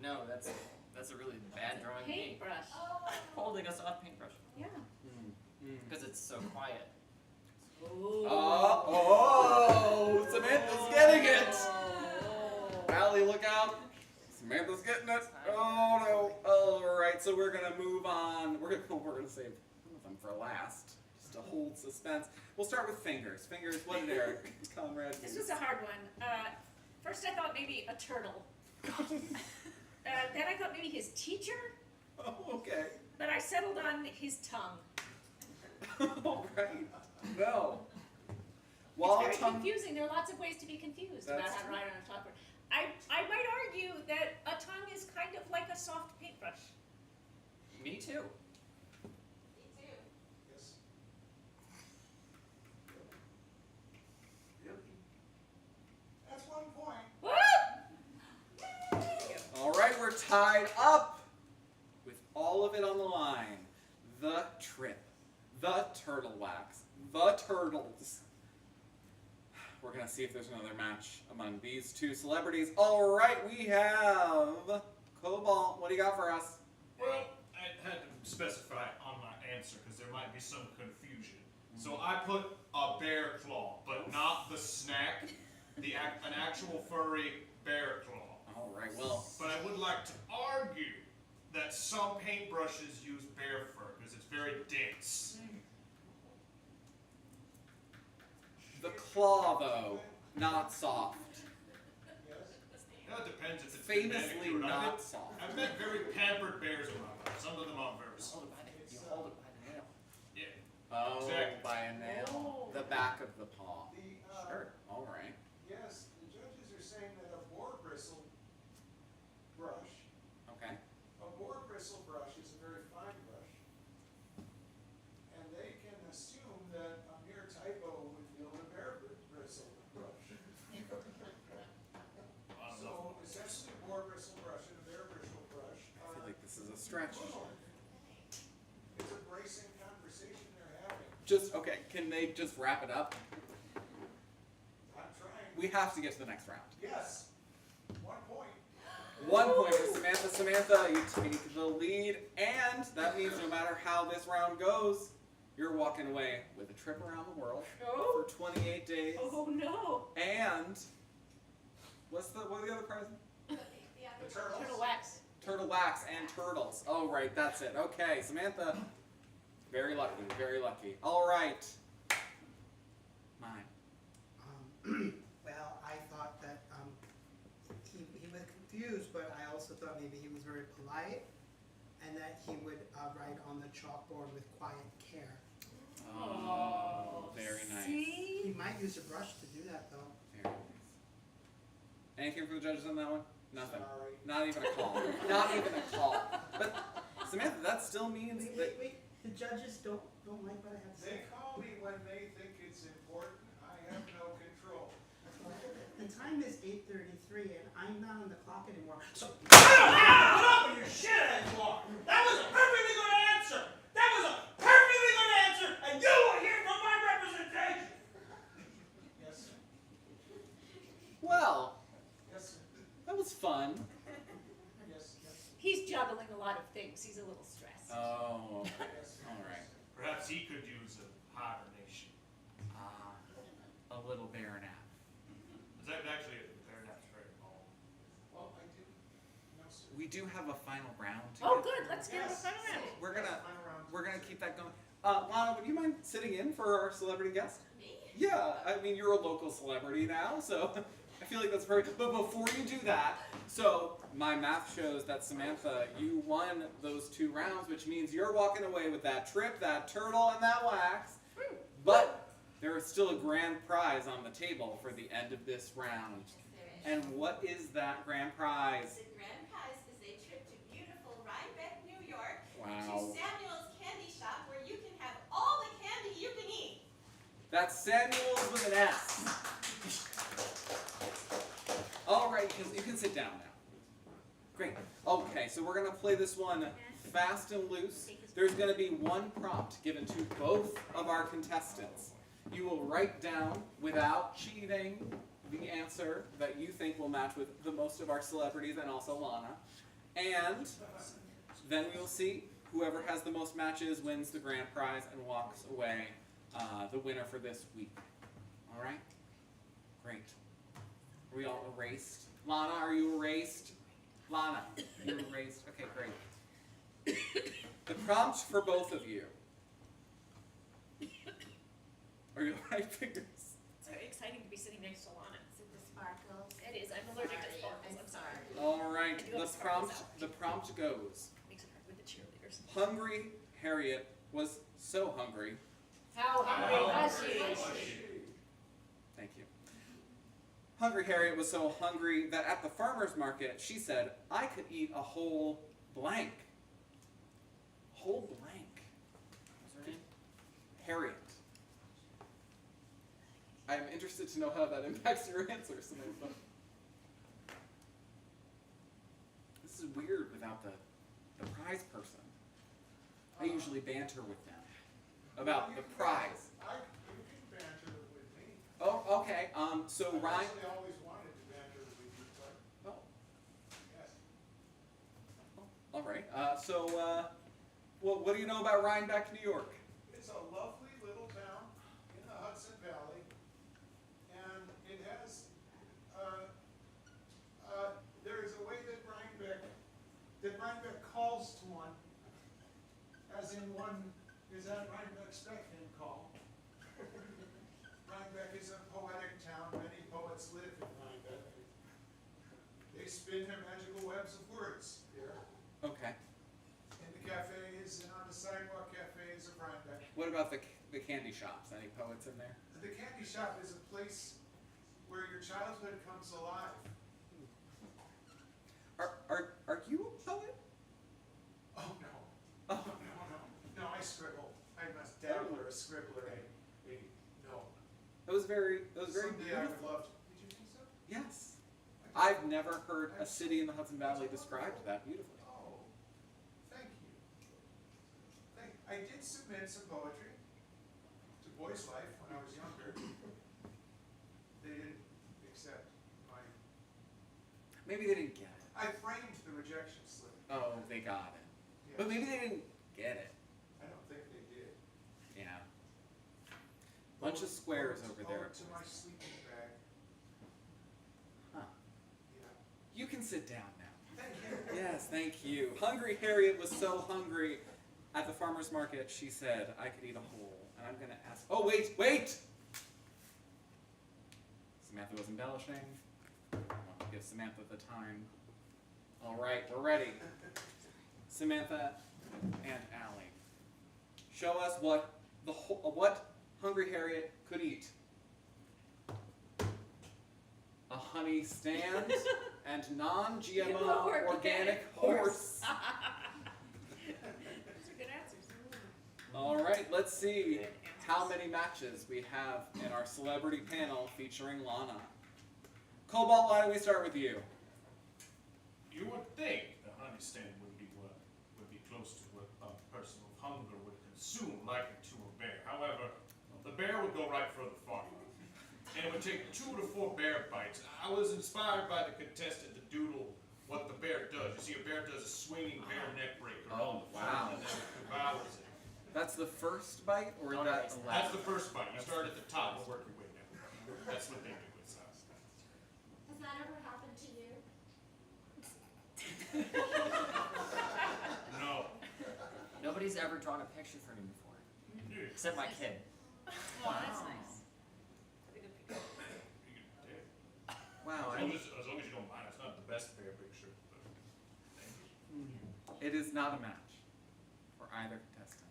No, that's a really bad drawing. Paintbrush. Oh. Holding a soft paintbrush. Yeah. Because it's so quiet. Oh, Samantha's getting it. Allie, look out. Samantha's getting it. Oh no. All right, so we're gonna move on. We're gonna save some of them for last, just to hold suspense. We'll start with fingers. Fingers. What did Eric Conrad do? This was a hard one. First I thought maybe a turtle. Then I thought maybe his teacher, Oh, okay. but I settled on his tongue. All right. No. It's very confusing. There are lots of ways to be confused about That's how to write on a chalkboard. I might argue that a tongue is kind of like a soft paintbrush. Me too. Me too. Yes. That's 1 point. Woo! All right, we're tied up with all of it on the line. The trip, the turtle wax, the turtles. We're gonna see if there's another match among these two celebrities. All right, we have Cobalt. What do you got for us? Well, I had to specify on my answer because there might be some confusion. So I put a bear claw, but not the snack, an actual furry bear claw. All right, well. But I would like to argue that some paintbrushes use bear fur because it's very dense. The claw, though, not soft. Yeah, it depends if it's Famously genetic or not soft. I've met very pampered bears in my life. Some of them aren't very soft. You hold it by the nail. Yeah. Oh, Exactly. by a nail. The back of the paw. Sure. All right. Yes, the judges are saying that a boar bristle brush, Okay. a boar bristle brush is a very fine brush, and they can assume that a mere typo would yield a bear bristle brush. So essentially, a boar bristle brush and a bear bristle brush I feel are like this is a stretch. equivalent. It's a bracing conversation they're having. Just, okay, can they just wrap it up? I'm trying. We have to get to the next round. Yes, 1 point. 1 point for Samantha. Samantha, you take the lead, and that means no matter how this round goes, you're walking away with a trip around the world Oh. for 28 days. Oh no. And what are the other prizes? The turtles. Turtle wax. Turtle wax and turtles. Oh, right, that's it. Okay, Samantha, very lucky, very lucky. All right. Mine. Well, I thought that he was confused, but I also thought maybe he was very polite, and that he would write on the chalkboard with quiet care. Oh, very nice. See? He might use a brush to do that, though. Very nice. Anything from the judges on that one? Nothing. Sorry. Not even a call. Not even a call. But Samantha, that still means that Wait. The judges don't like what I have to say. They call me when they think it's important. I have no control. The time is 8:33, and I'm not on the clock anymore. So Put up with your shithead walk. That was a perfectly good answer. That was a perfectly good answer, and you were here for my representation. Yes, sir. well, Yes, sir. that was fun. Yes, yes, sir. He's juggling a lot of things. He's a little stressed. Oh, okay. Yes, sir. All right. Perhaps he could use a hibernation. A little bear nap. Is that actually a bear nap's very long? Well, I didn't. No, sir. We do have a final round. To Oh, get good. through. Let's get to the final round. We're gonna Final round. we're gonna keep that going. Lana, would you mind sitting in for our celebrity guest? Me? Yeah, I mean you're a local celebrity now, so I feel like that's very. But before you do that, so my math shows that Samantha, you won those 2 rounds, which means you're walking away with that trip, that turtle, and that wax. But there is still a grand prize on the table for the end of this round. There is. And what is that grand prize? The grand prize is a trip to beautiful Rhinebeck, New York, Wow. Samuel's Candy Shop, where you can have all the candy you can eat. That's Samuel's with an S. All right, you can sit down now. Great. Okay, so we're going to play this one fast and loose. There's going to be one prompt given to both of our contestants. You will write down, without cheating, the answer that you think will match with the most of our celebrities and also Lana. And then we'll see whoever has the most matches wins the grand prize and walks away the winner for this week. All right? Great. Are we all erased? Lana, are you erased? Lana, you're erased. Okay, great. The prompt for both of you. Are you all right, fingers? It's very exciting to be sitting next to Lana. Is it the sparkles? It is. I'm allergic to sparkles. I'm sorry. All right. I do have sparkles out. The prompt goes. Makes it hard with the cheerleaders. Hungry Harriet was so hungry. How hungry was she? Thank you. Hungry Harriet was so hungry that at the farmer's market she said, "I could eat a whole blank." Whole blank. What's her name? Harriet. I'm interested to know how that impacts your answer, Samantha. This is weird without the prize person. I usually banter with them about the prize. You can banter with me. Oh, okay. So I Ryan. actually always wanted to banter with you, but Oh, yes. all right. Well, what do you know about Rhinebeck, New York? It's a lovely little town in the Hudson Valley, and it has, there is a way that Rhinebeck calls to one, as in one is at Rhinebeck's beck and call. Rhinebeck is a poetic town. Many poets live in Rhinebeck. They spin their magical webs of words here. Okay. In the cafes and on the sidewalk cafes of Rhinebeck. What about the candy shops? Any poets in there? The candy shop is a place where your childhood comes alive. Are you a poet? Oh no. Oh. No, I scribble. I'm a dabbler, a scribbler, no. That was very Someday I would beautiful. love to. Did you think so? Yes. I've never heard a city in the Hudson Valley described that beautifully. Oh, thank you. I did submit some poetry to Boys Life when I was younger. They didn't accept my. Maybe they didn't get it. I framed the rejection slip. Oh, they got it. Yes. But maybe they didn't get it. I don't think they did. Yeah. Bunch of squares over there. To my sleeping bag. Huh. Yeah. You can sit down now. Thank you. Yes, thank you. Hungry Harriet was so hungry at the farmer's market, she said, "I could eat a whole." And I'm going to ask, oh, wait! Samantha was embellishing. I'll give Samantha the time. All right, we're ready. Samantha and Allie, show us what Hungry Harriet could eat. A honey stand and non-GMO organic horse. Those are good answers. All right, let's see how many matches we have in our celebrity panel featuring Lana. Cobalt, why don't we start with you? You would think the honey stand would be close to what a person with hunger would consume, likened to a bear. However, the bear would go right for the farmer. And it would take 2 to 4 bear bites. I was inspired by the contestant to doodle what the bear does. You see, a bear does a swinging bear neck breaker. Oh, wow. And then it devours it. That's the first bite, or Don't that's erase the That's last? the first bite. You start at the top and work your way down. That's what they do with size. Has that ever happened to you? No. Nobody's ever drawn a picture for me before, except my kid. Oh, that's nice. That's a good picture. Wow, As long as you don't mind, it's not the best bear picture. But thank you. it is not a match for either contestant.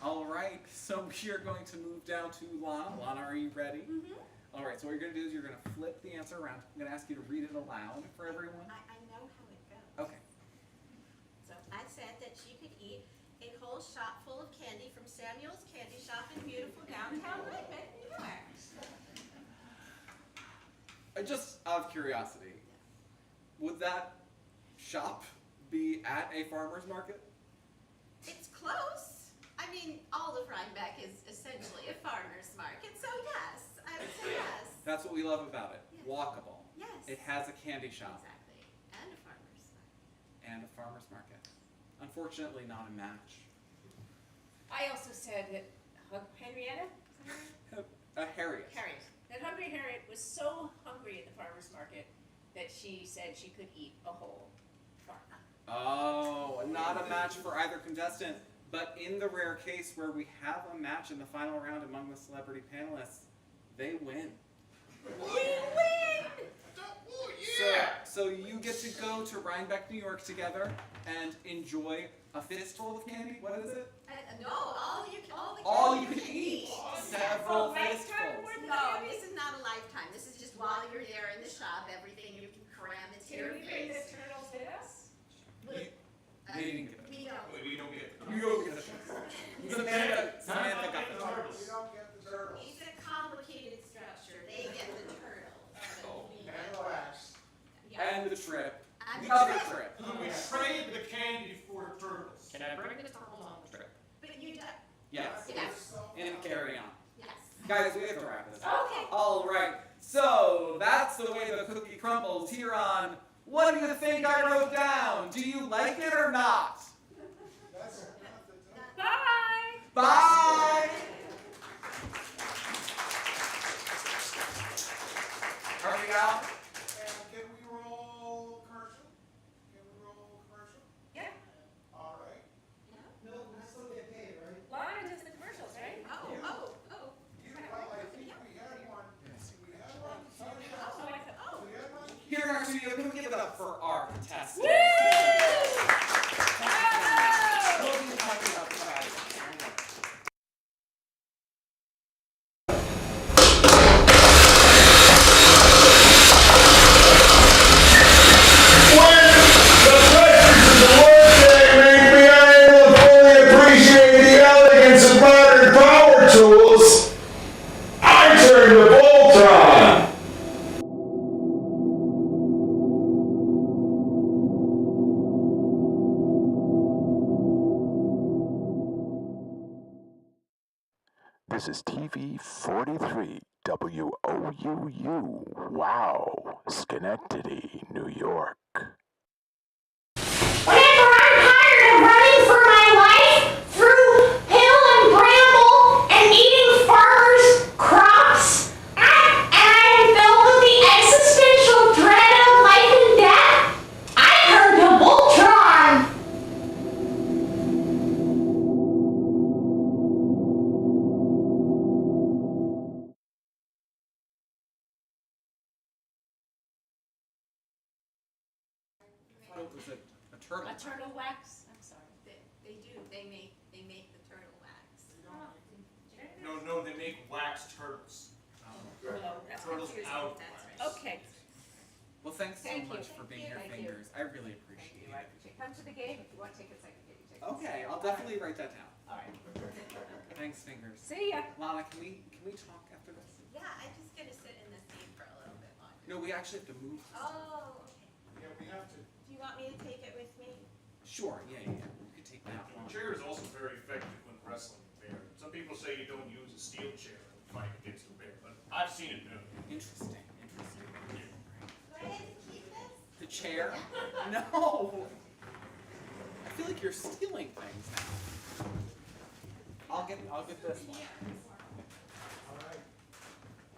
All right, so we are going to move down to Lana. Lana, are you ready? Mm-hmm. All right, so what you're going to do is you're going to flip the answer around. I'm going to ask you to read it aloud for everyone. I know how it goes. Okay. So I said that she could eat eat a whole shop full of candy from Samuel's Candy Shop in beautiful downtown Redmond, New York. Just out of curiosity, would that shop be at a farmer's market? It's close. I mean, all of Rhinebeck is essentially a farmer's market, so yes, I would say yes. That's what we love about it. Yes. Walkable. Yes. It has a candy shop. Exactly. And a farmer's market. And a farmer's market. Unfortunately, not a match. I also said that Henrietta? Harriet. Harriet. That Hungry Harriet was so hungry at the farmer's market that she said she could eat a whole farm. Oh, not a match for either contestant, but in the rare case where we have a match in the final round among the celebrity panelists, they win. We win! Oh, yeah! So you get to go to Rhinebeck, New York together and enjoy a fistful of candy. What is it? No, all the All candy you can eat. Several fistfuls. No, this is not a lifetime. This is just while you're there in the shop, everything you can cram into your Can we bring the face. turtles with us? They didn't get it. We don't. Wait, you don't get it. You go get it. Samantha got the turtles. We don't get the turtles. It's a complicated structure. They get the turtle. Oh, We And get- relax. Yeah. And the trip. And The the other trip. trip. We trade the candy for turtles. Can I bring the turtles on the trip? But you don't. Yes. Yes. And carry on. Yes. Guys, we have to wrap this up. Okay. All right. So that's the way the cookie crumbles here on What Do You Think I Wrote Down? Do you like it or not? That's not the time. Bye! Bye! Are we out? And can we roll commercial? Can we roll commercial? Yeah, All right. No, I still get paid, right? Lana does the commercials, right? Oh. Well, I think we had one. We had one. Oh, I thought, We had one. Here in our studio, can we give it up for our contestants? Woo! We'll be talking about that. This is TV 43 WOUU. Wow, Schenectady, New York. Whenever I'm tired of running for my life through hill and bramble and eating farmers' crops, and I'm filled with the existential dread of life and death, I heard to Voltron. Oh, it was a turtle. a turtle wax, I'm sorry. They do. They make the turtle wax. No, they make wax turtles. Oh, that's Turtles confusing. out of That's wax. Okay. Well, thanks so Thank you. much for being here, Thank you. Fingers. I really appreciate I it. appreciate it. Come to the game if you want tickets, I can get you tickets. Okay, I'll definitely write that down. All right. Thanks, Fingers. See ya. Lana, can we talk after this? Yeah, I'm just gonna sit in this seat for a little bit longer. No, we actually have to move. Oh, okay. Yeah, we have to. Do you want me to take it with me? Sure, yeah. You could take that The one. chair is also very effective when wrestling a bear. Some people say you don't use a steel chair in a fight against a bear, but I've seen it done. Interesting. Do I get to keep this? The chair? No. I feel like you're stealing things now. I'll get this one. All right.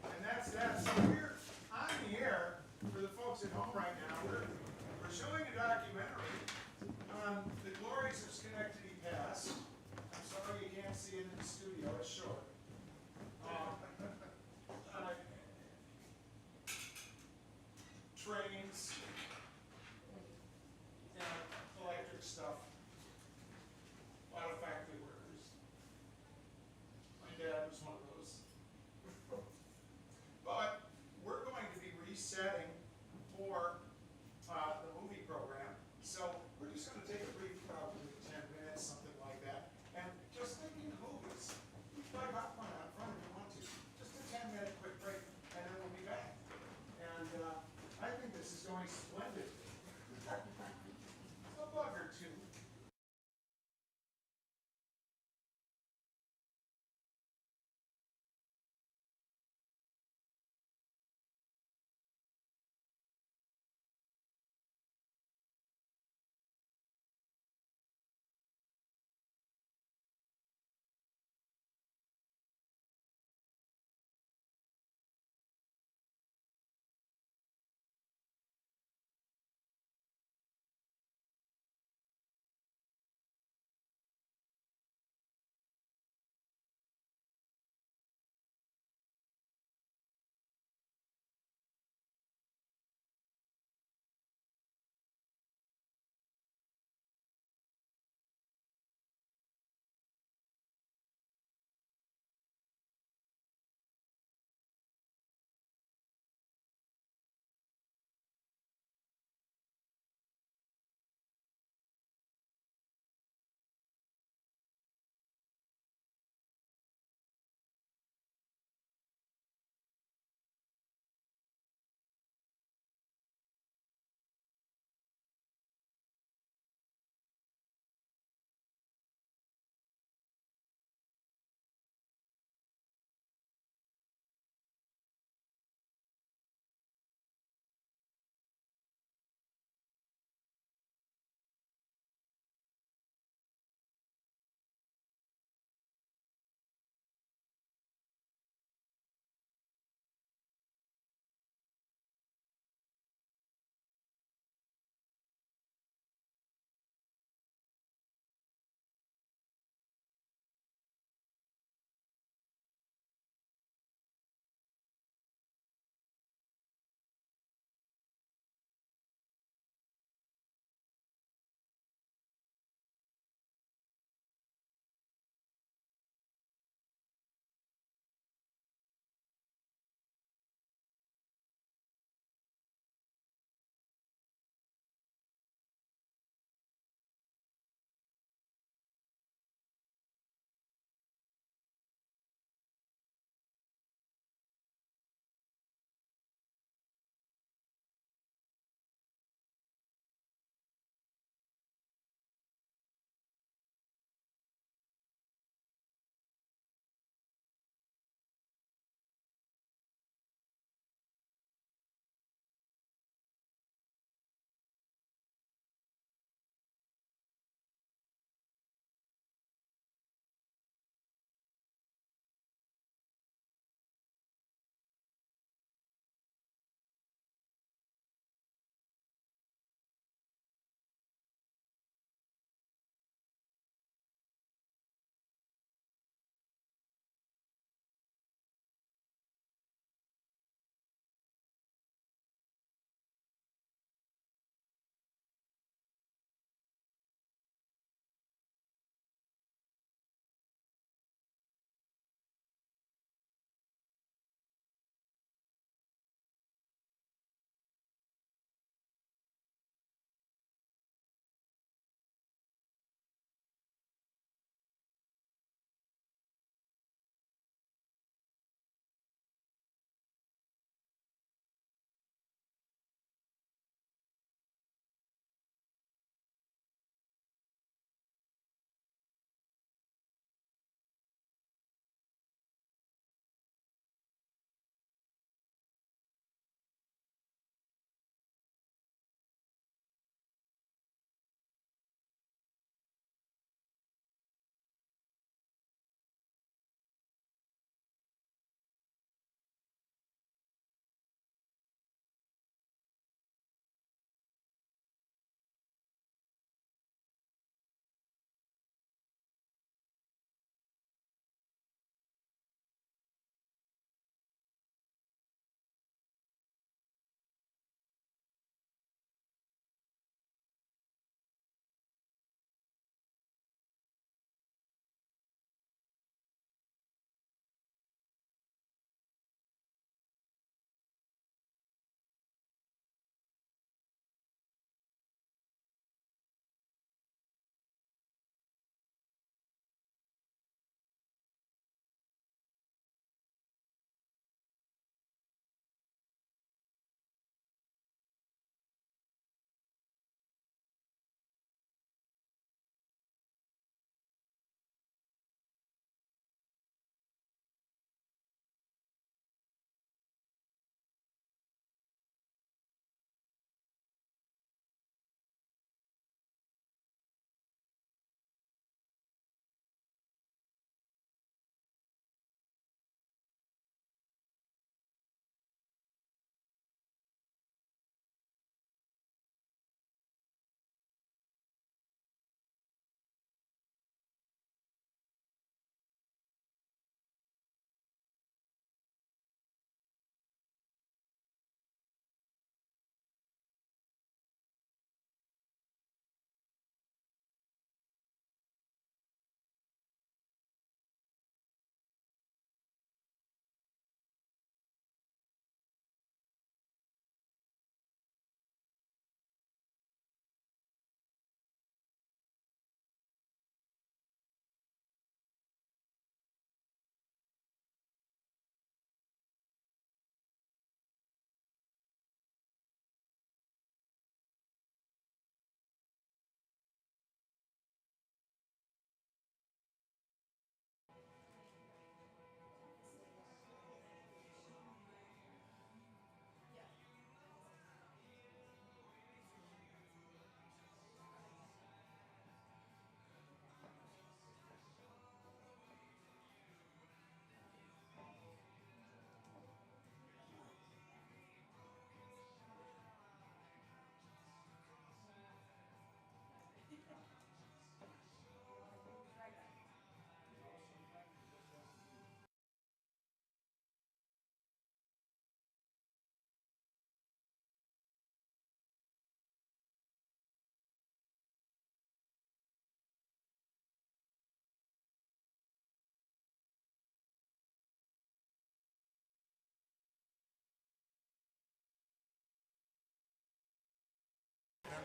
And that's that. So we're on the air for the folks at home right now. We're showing a documentary on the glories of Schenectady Pass. I'm sorry you can't see it in the studio. It's short. Trains, electric stuff, a lot of factory workers. My dad was one of those. But we're going to be resetting for the movie program. So we're just going to take a brief 10 minutes.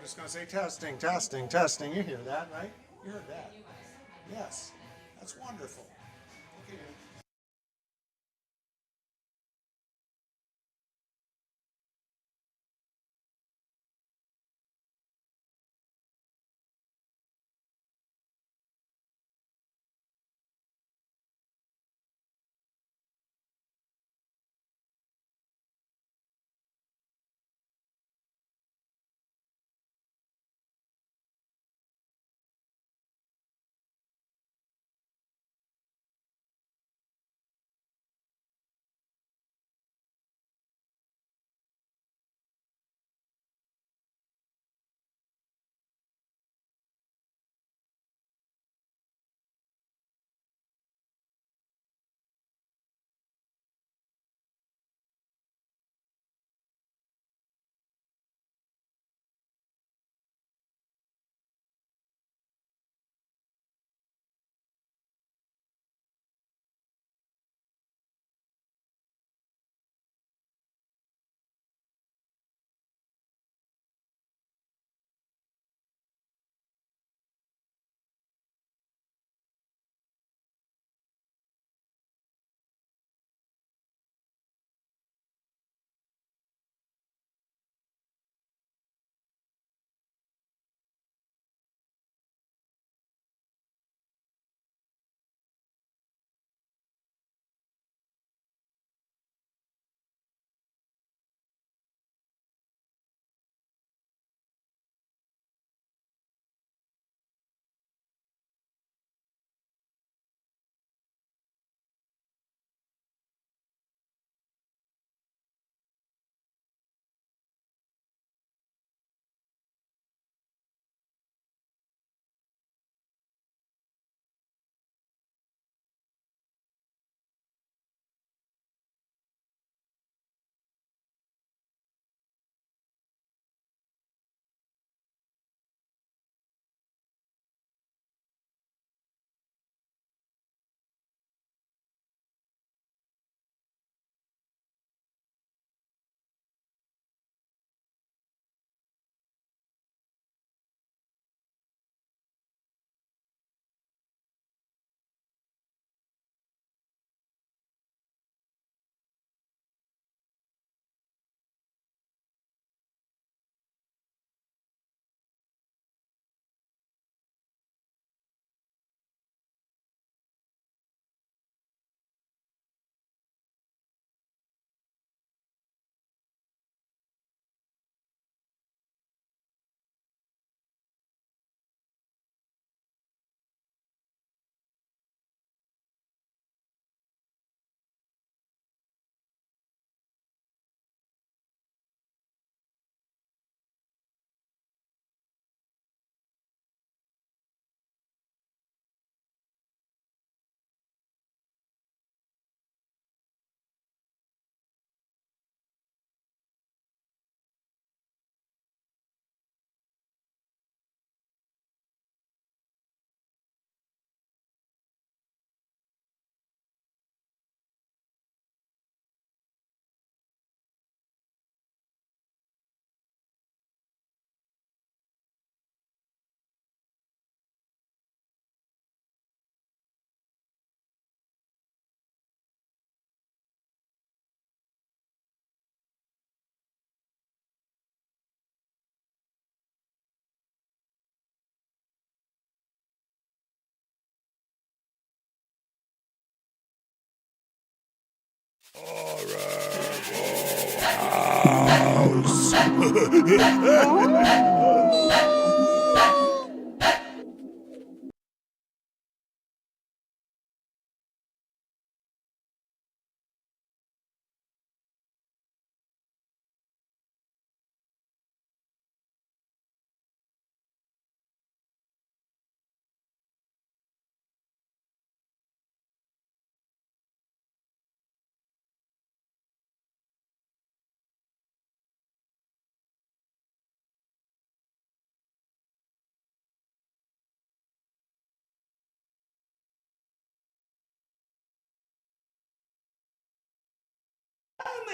just going to say testing, testing, testing. You hear that, right? You heard that. Yes. That's wonderful. Okay.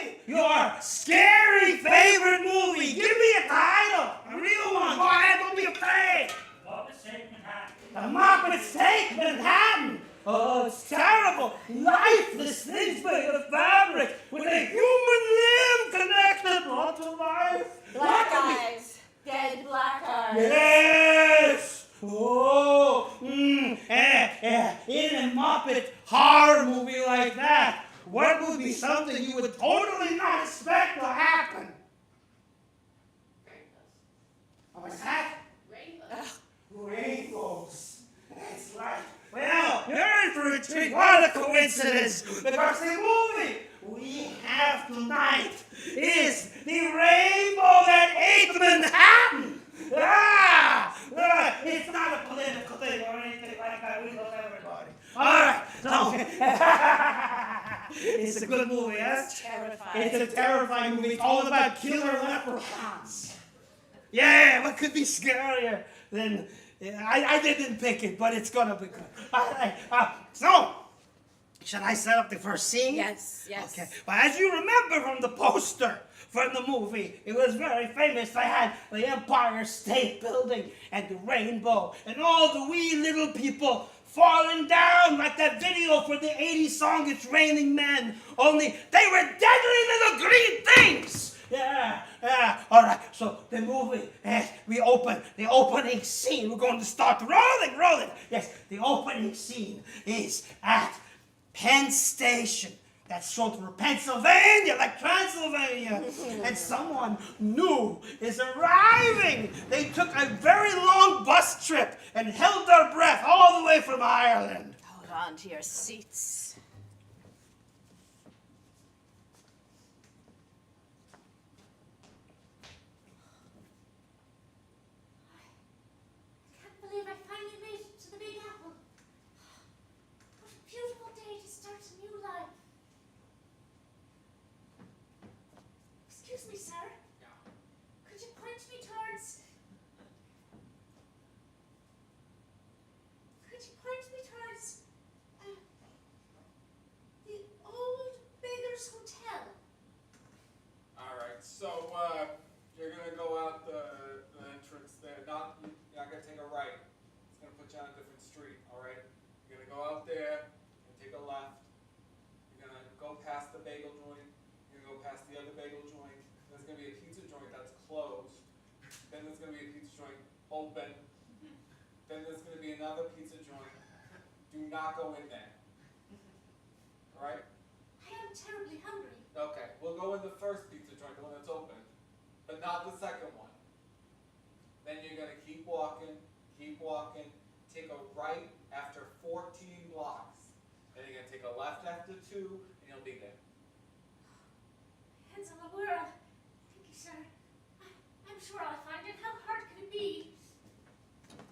me your scary favorite movie. Give me a title, a real one. Go ahead, don't be afraid. Muppets Take Manhattan. The Muppets Take Manhattan. Oh, it's terrible. Lifeless things made of fabric with a human limb connected brought to life. Black eyes. Dead black eyes. Yes. Oh. In a Muppet horror movie like that, what would be something you would totally not expect to happen? What's that? Rainbows. That's right. Well, you're in for a treat. What a coincidence. Because the movie we have tonight is the rainbow that ate Manhattan. It's not a political thing or anything like that. We love everybody. All right. So, it's a good movie, yes? Terrifying. It's a terrifying movie. It's all about killer leprechauns. Yeah, what could be scarier than... I didn't pick it, but it's gonna be good. So, should I set up the first scene? Yes, yes. Okay. Well, as you remember from the poster from the movie, it was very famous. They had the Empire State Building and the rainbow and all the wee little people falling down like that video for the 80s song It's Raining Men. Only they were deadly little green things. Yeah. All right. So the movie, we open the opening scene. We're going to start rolling. Yes, the opening scene is at Penn Station. That's short for Pennsylvania, like Transylvania. And someone new is arriving. They took a very long bus trip and held their breath all the way from Ireland. Hold on to your seats. I can't believe I finally made it to the Big Apple. What a beautiful day to start a new life. Excuse me, sir. Could you point me towards... the Old Beggar's Hotel? Alright, so you're gonna go out the entrance there. You're not gonna take a right. It's gonna put you on a different street, alright? You're gonna go out there and take a left. You're gonna go past the bagel joint. You're gonna go past the other bagel joint. There's gonna be a pizza joint that's closed. Then there's gonna be a pizza joint open. Then there's gonna be another pizza joint. Do not go in there. Alright? I am terribly hungry. Okay, we'll go in the first pizza joint, the one that's open, but not the second one. Then you're gonna keep walking, take a right after 14 blocks. Then you're gonna take a left after 2, and you'll be there. Hands on the world. Thank you, sir. I'm sure I'll find it. How hard can it be?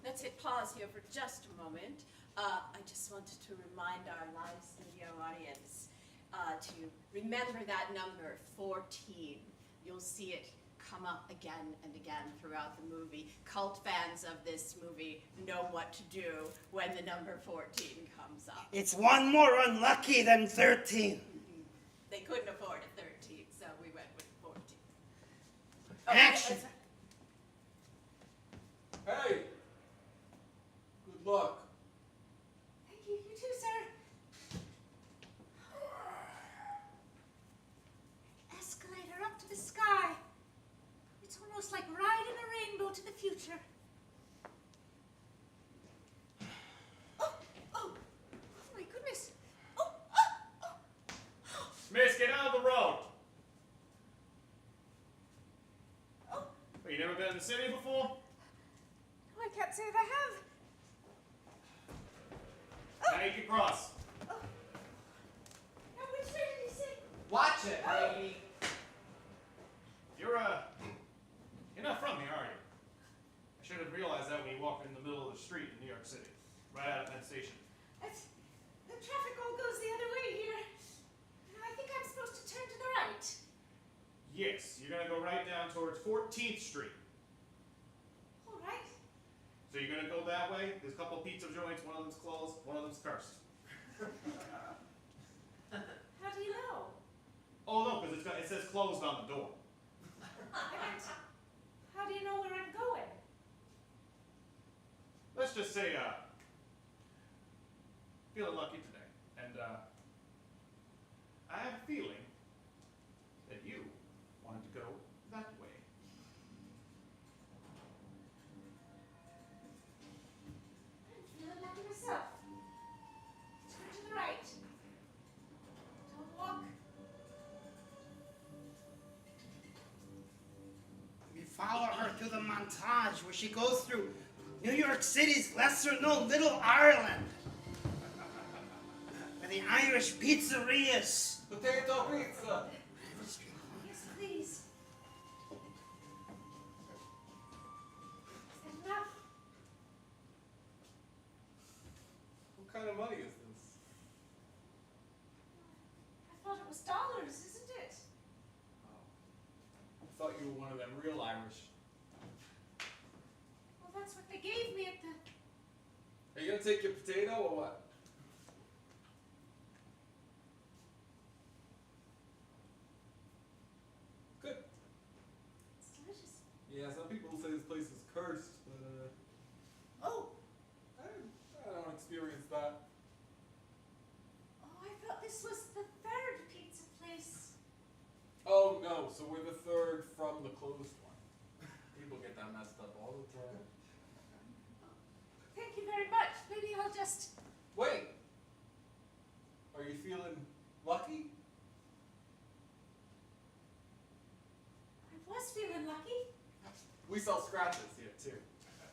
Let's hit pause here for just a moment. I just wanted to remind our live studio audience to remember that number, 14. You'll see it come up again and again throughout the movie. Cult fans of this movie know what to do when the number 14 comes up. It's one more unlucky than 13. They couldn't afford a 13, so we went with 14. Action. Hey! Good luck. Thank you. You too, sir. Escalator up to the sky. It's almost like riding a rainbow to the future. Oh my goodness. Oh. Miss, get out of the road. Oh. Well, you never been in the city before? Oh, I can't say that I have. Now you can cross. Now, which way did he say? Watch it, lady. You're not from here, are you? I should have realized that when you walked in the middle of the street in New York City, right out of Penn Station. The traffic all goes the other way here. I think I'm supposed to turn to the right. Yes, you're gonna go right down towards 14th Street. All right. So you're gonna go that way. There's a couple pizza joints. One of them's closed. One of them's cursed. How do you know? Oh no, because it's say, feeling lucky today. And, I have a feeling that you wanted to go that way. I'm feeling lucky myself. Turn to the right. Don't walk. We follow her through the montage where she goes through New York City's lesser-known Little Ireland. Where the Irish pizzerias. Potato pizza. Yes, please. Is that enough? What kind of money is this? I thought it was dollars, isn't it? I thought you were one of them real Irish. Well, that's what they gave me at the... Are you gonna take your potato or what? Good. It's delicious. Yeah, some people say this place is cursed, but Oh! I don't experience that. Oh, I thought this was the third pizza place. Oh no, so we're the third from the closed one. People get that messed up all the time. Thank you very much. Maybe I'll just... Wait! Are you feeling lucky? I was feeling lucky. We sell scratches here too.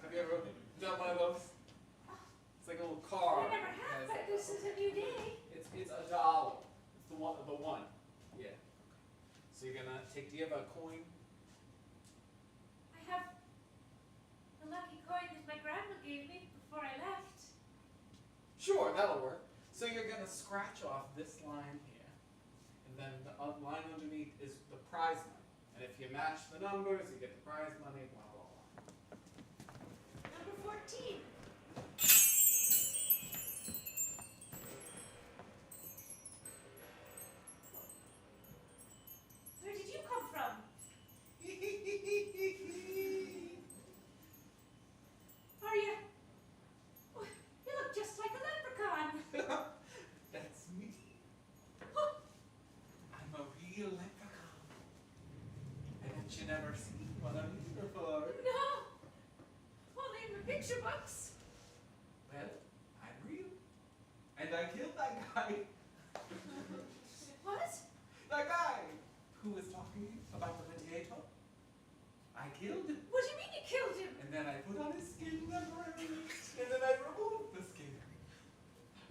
Have you ever done one of those? It's like a little car. I never have, but this is a new day. It's $1. It's the one. Yeah. So you're gonna take. Do you have a coin? I have the lucky coin that my grandma gave me before I left. Sure, that'll work. So you're gonna scratch off this line here, and then the line underneath is the prize money. And if you match the numbers, you get the prize money. Blah blah blah. Number 14. Where did you come from? Are you? Oh, you look just like a leprechaun. That's me. I'm a real leprechaun. Haven't you never seen what I'm here for? No. Only in the picture books. Well, I'm real. And I killed that guy. What? That guy who was talking about the potato. I killed him. What do you mean you killed him? And then I put on his skin temporarily. And then I removed the skin.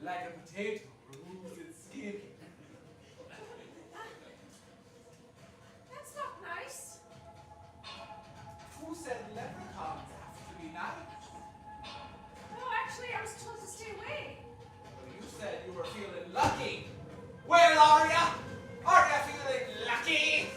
Like a potato removes its skin. That's not nice. Who said leprechauns have to be nice? No, actually, I was told to stay away. Well, you said you were feeling lucky. Well, are ya? Are ya feeling lucky?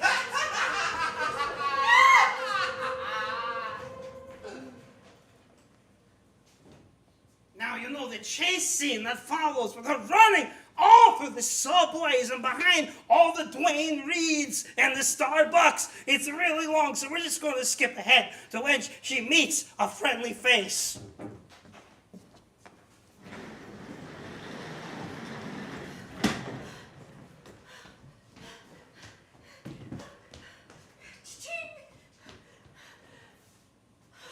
Now you know the chase scene that follows with her running all through the subways and behind all the Dwayne Reeds and the Starbucks. It's really long, so we're just going to skip ahead to when she meets a friendly face.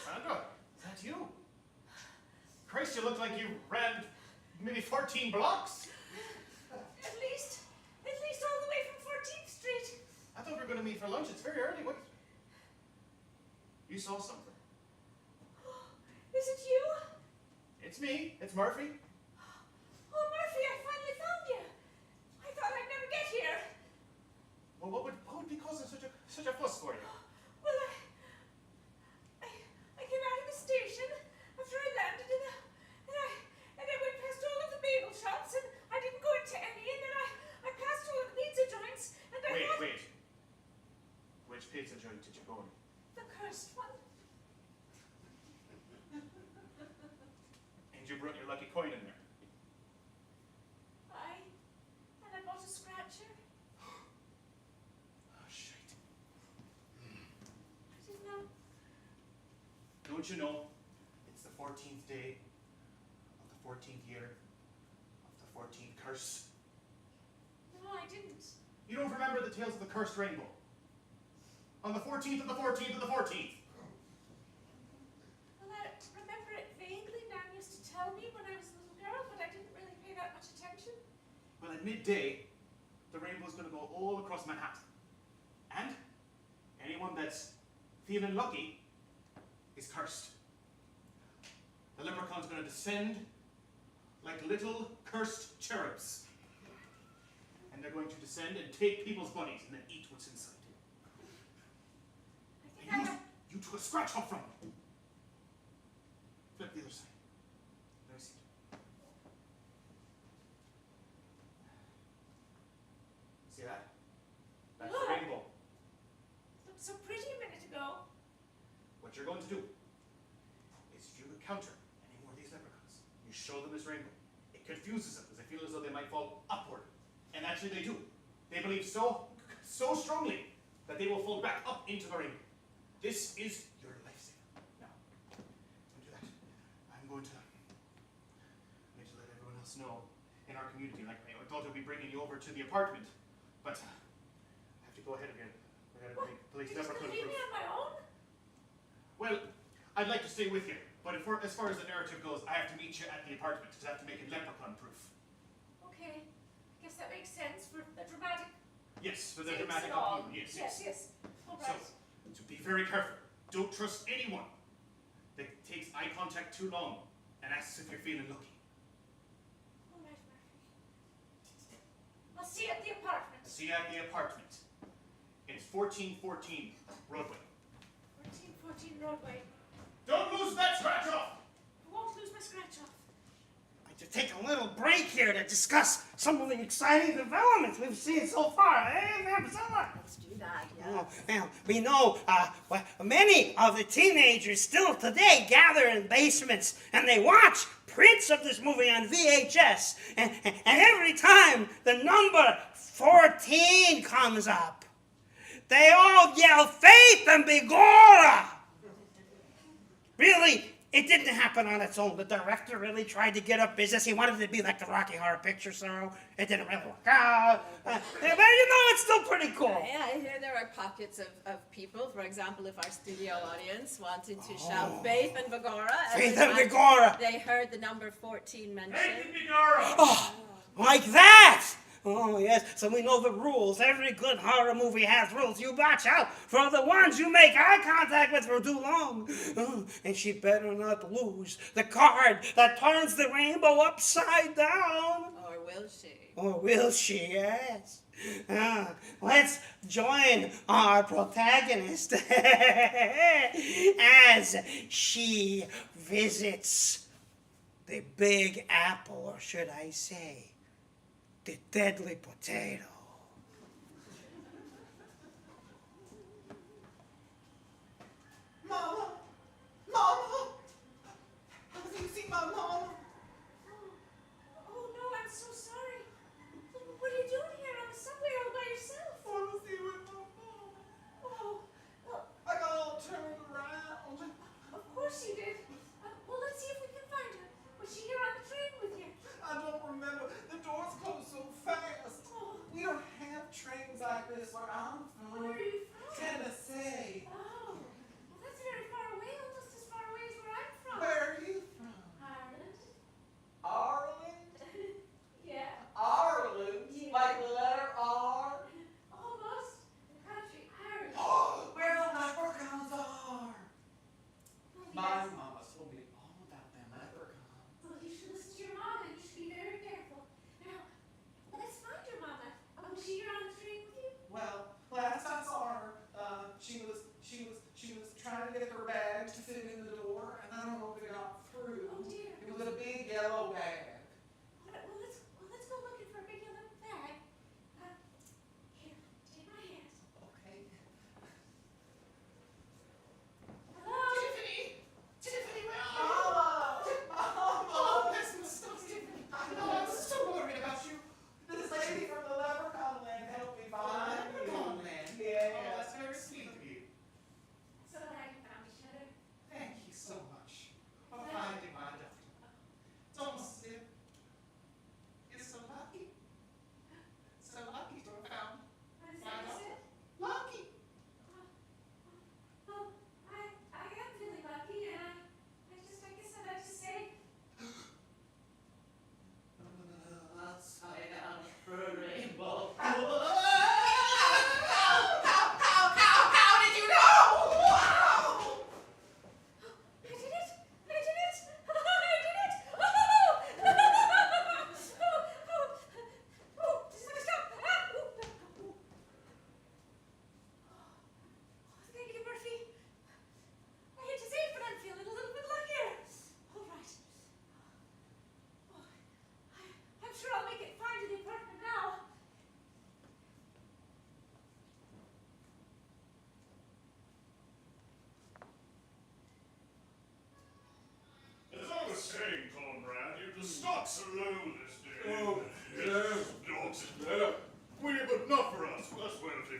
Sandra, is that you? Christ, you look like you ran maybe 14 blocks. At least all the way from 14th Street. I thought we were going to meet for lunch. It's very early. What? You saw something. Is it you? It's me. It's Murphy. Oh, Murphy, I finally found you. I thought I'd never get here. Well, what would be causing such a fuss for you? Well, I came out of the station after I landed and I went past all of the bagel shops and I didn't go into any and then I passed all of the pizza joints and I thought... Wait. Which pizza joint did you go in? The cursed one. And you brought your lucky coin in there. And I bought a scratcher. Oh, shit. I didn't know. Don't you know? It's the 14th day 14th year of the 14th curse? No, I didn't. You don't remember the tales of the cursed rainbow? On the 14th of the 14th of the 14th. Well, I remember it vaguely. Nan used to tell me when I was a little girl, but I didn't really pay that much attention. Well, at midday, the rainbow's going to go all across Manhattan. And anyone that's feeling lucky is cursed. The leprechaun's going to descend like little cursed cherubs. And they're going to descend and take people's bunnies and then eat what's inside. And you took a scratch off from them. Flip the other side. Let me see it. See that? That's the rainbow. It looked so pretty a minute ago. What you're going to do is if you encounter any more of these leprechauns, you show them this rainbow. It confuses them because they feel as though they might fall upward. And actually they do. They believe so strongly that they will fall back up into the rainbow. This is your lifesaver. Now, don't do that. I'm going to let everyone else know in our community. Like I thought I'd be bringing you over to the apartment, but I have to go ahead again. I gotta make the place leprechaun Leave me proof. on my own? Well, I'd like to stay with you, but as far as the narrative goes, I have to meet you at the apartment because I have to make it leprechaun proof. Okay. I guess that makes sense for the dramatic. Yes, for the stakes dramatic and all. upheaval. Yes. All right. So be very careful. Don't trust anyone that takes eye contact too long and asks if you're feeling lucky. All right, Murphy. I'll see you at the apartment. See you at the apartment. It's 1414 Broadway. 1414 Broadway. Don't lose that scratch off! I won't lose my scratch off. I'd like to take a little break here to discuss some of the exciting developments we've seen so far. Priscilla? Let's do that, yeah. Oh, well, we know many of the teenagers still today gather in basements and they watch prints of this movie on VHS. And every time the number 14 comes up, they all yell, "Faith and Begorra!" Really, it didn't happen on its own. The director really tried to get up business. He wanted it to be like the Rocky Horror Picture Show. It didn't really work out. But it's still pretty cool. Yeah, I hear there are pockets of people, for example, if our studio audience wanted to shout Faith and Begorra. Faith and Begorra. They heard the number 14 mentioned. Faith and Begorra! Oh, like that! Oh, yes, so we know the rules. Every good horror movie has rules. You watch out for the ones you make eye contact with for too long. Oh, and she better not lose the card that turns the rainbow upside down. Or will she? Or will she, yes. Let's join our protagonist as she visits the Big Apple, or should I say, the deadly potato. Mama! Mama! Have you seen my mama? Oh no, I'm so sorry. What are you doing here on the subway all by yourself? I want to see with my mama. Oh, well, I got all turned around. of course you did. Well, let's see if we can find her. Was she here on the train with you? I don't remember. The doors closed so fast. Oh, We don't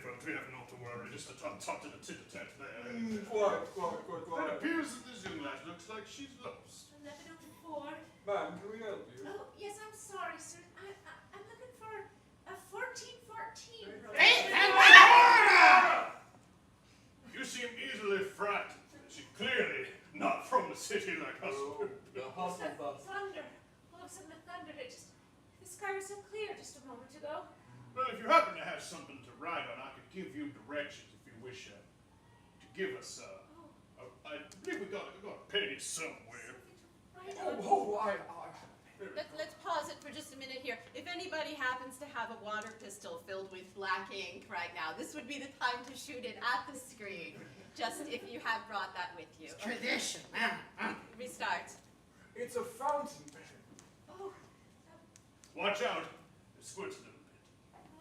folks, we have not to worry. Just a tot and a tit-a-tat there. Quiet. It appears that this young lad looks like she's lost. 1104. Ma'am, can we help you? Oh, yes, I'm sorry, sir. I'm looking for a 1414. Hey, you seem easily frightened. She's clearly not from the city like us. The hustle bus. Thunder. All of a sudden the thunder, the sky was so clear just a moment ago. Well, if you happen to have something to write on, I could give you directions if you wish to give us. I believe we got a penny somewhere. Let's pause it for just a minute here. If anybody happens to have a water pistol filled with black ink right now, this would be the time to shoot it at the screen. Just if you have brought that with you. It's tradition. Restart. It's a fountain pen. Oh. Watch out. It squirts a little bit.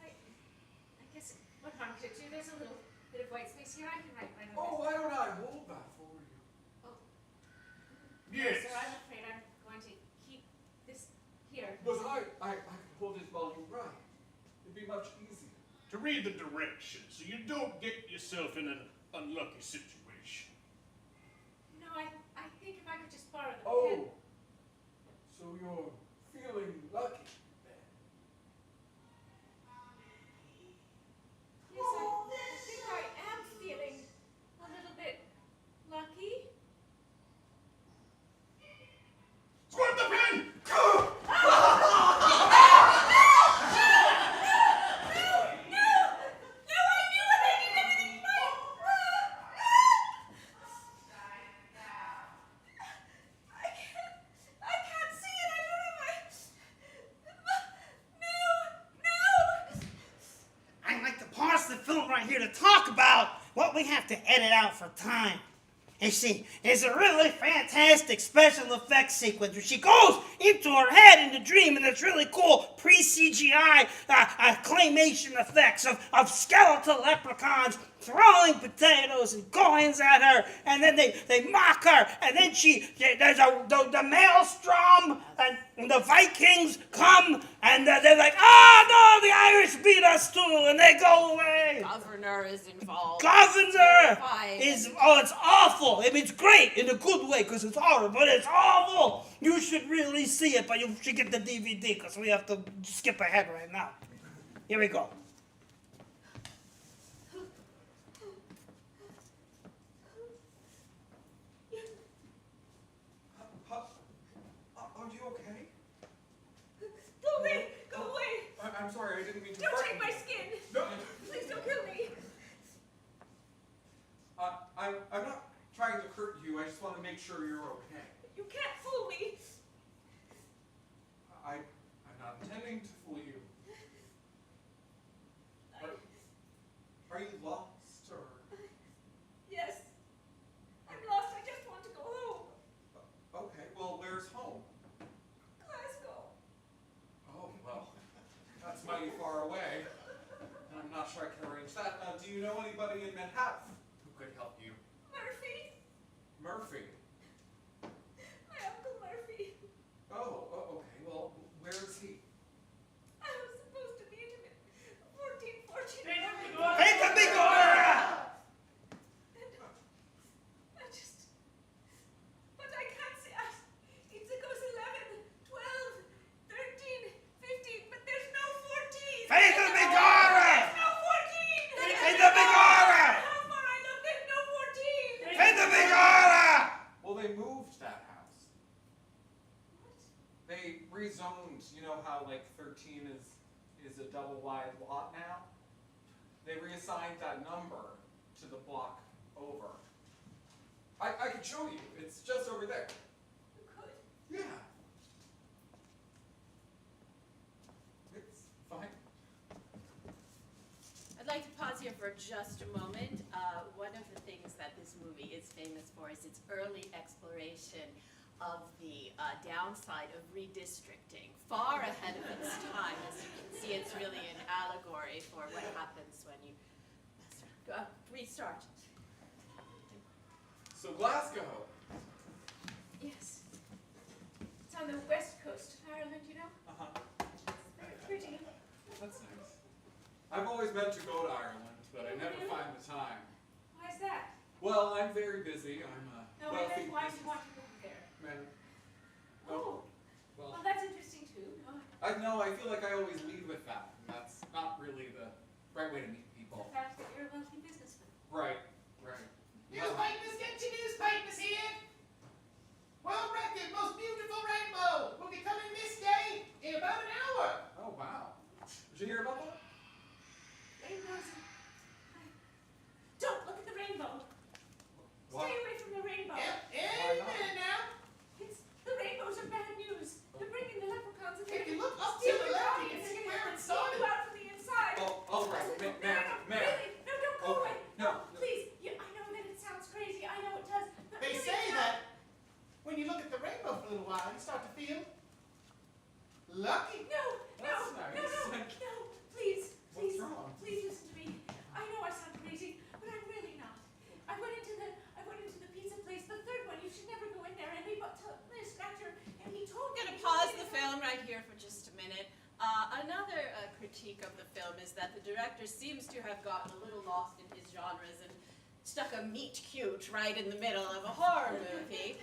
I guess what harm could it do? There's a little bit of white space here. I can write right on Oh, why don't I hold that for you? Yes. Sir, I'm afraid I'm going to keep this here. But I can hold it while you write. It'd be much easier. To read the directions so you don't get yourself in an unlucky situation. No, I think if I could just borrow the pen. Oh, so you're feeling lucky then? Yes, I think I am feeling a little bit lucky. Squirt the pen! I'd like to pause the film right here to talk about what we have to edit out for time. You see, it's a really fantastic special effects sequence where she goes into her head in the dream, and it's really cool pre-CGI claymation effects of skeletal leprechauns throwing potatoes and coins at her, and then they mock her, and then there's the maelstrom, and the Vikings come, and they're like, oh no, the Irish beat us too, and they go away. Governor is involved. Governor is, it's awful. I mean, it's great in a good way because it's horror, but it's awful. You should really see it, but you should get the DVD because we have to skip ahead right now. Here we go. Are you okay? Go away! Go away! I'm sorry, I didn't mean to Don't frighten take my you. skin! No. Please don't kill me! I'm not trying to hurt you, I just want to make sure you're okay. You can't fool me! I'm not intending to fool you. Are you lost, or? Yes. I'm lost. I just want to go home. Okay, well, where's home? Glasgow. Oh, well, that's mighty far away. And I'm not sure I can arrange that. Do you know anybody in Manhattan who could help you? Murphy. Murphy? My Uncle Murphy. Oh, okay, well, where is he? I was supposed to meet him in 1414. Hey, the big aura! But I can't see. It goes 11, 12, 13, 15, but there's no 14. Hey, the big aura! There's no 14. Hey, the big aura! How far I look, there's no 14. Hey, the big aura! Well, they moved that house. They rezoned, you know how like 13 is a double wide lot now? They reassigned that number to the block over. I can show you. It's just over there. You could? Yeah. It's fine. I'd like to pause here for just a moment. One of the things that this movie is famous for is its early exploration of the downside of redistricting, far ahead of its time. As you can see, it's really an allegory for what happens when you restart. So Glasgow. Yes. It's on the west coast of Ireland, you know? Uh-huh. It's very pretty. That's nice. I've always meant to go to Ireland, but I never find the time. Why is that? Well, I'm very busy. I'm a No, wealthy why do you want to go there? man. Oh, Well, well, that's interesting too. I know. I feel like I always lead with that, and that's not really the right way to meet people. The fact that you're a wealthy businessman. Right. Right. Newspapers, get your newspapers here! World record, most beautiful rainbow will be coming this day in about an hour. Oh wow! Did you hear about that? Rainbows. Don't look at the rainbow. What? Stay away from the rainbow. Any minute now. The rainbows are bad news. They're bringing the leprechauns and If you look up to steal the your left, body you can and see they're where gonna it steal started. you out from the inside. Oh, all right, ma'am. Really? No, don't go Okay. away. No. Please. I know that it sounds crazy. I know it does. But They really say it's not. that when you look at the rainbow for a little while, you start to feel lucky. No. That's nice. No. Please. What's wrong? Please listen to me. I know I sound crazy, but I'm really not. I went into the pizza place, the third one. You should never go in there. And they bought Liz Scratcher, and he told me. I'm going to pause the film right here for just a minute. Another critique of the film is that the director seems to have gotten a little lost in his genres and stuck a meet cute right in the middle of a horror movie.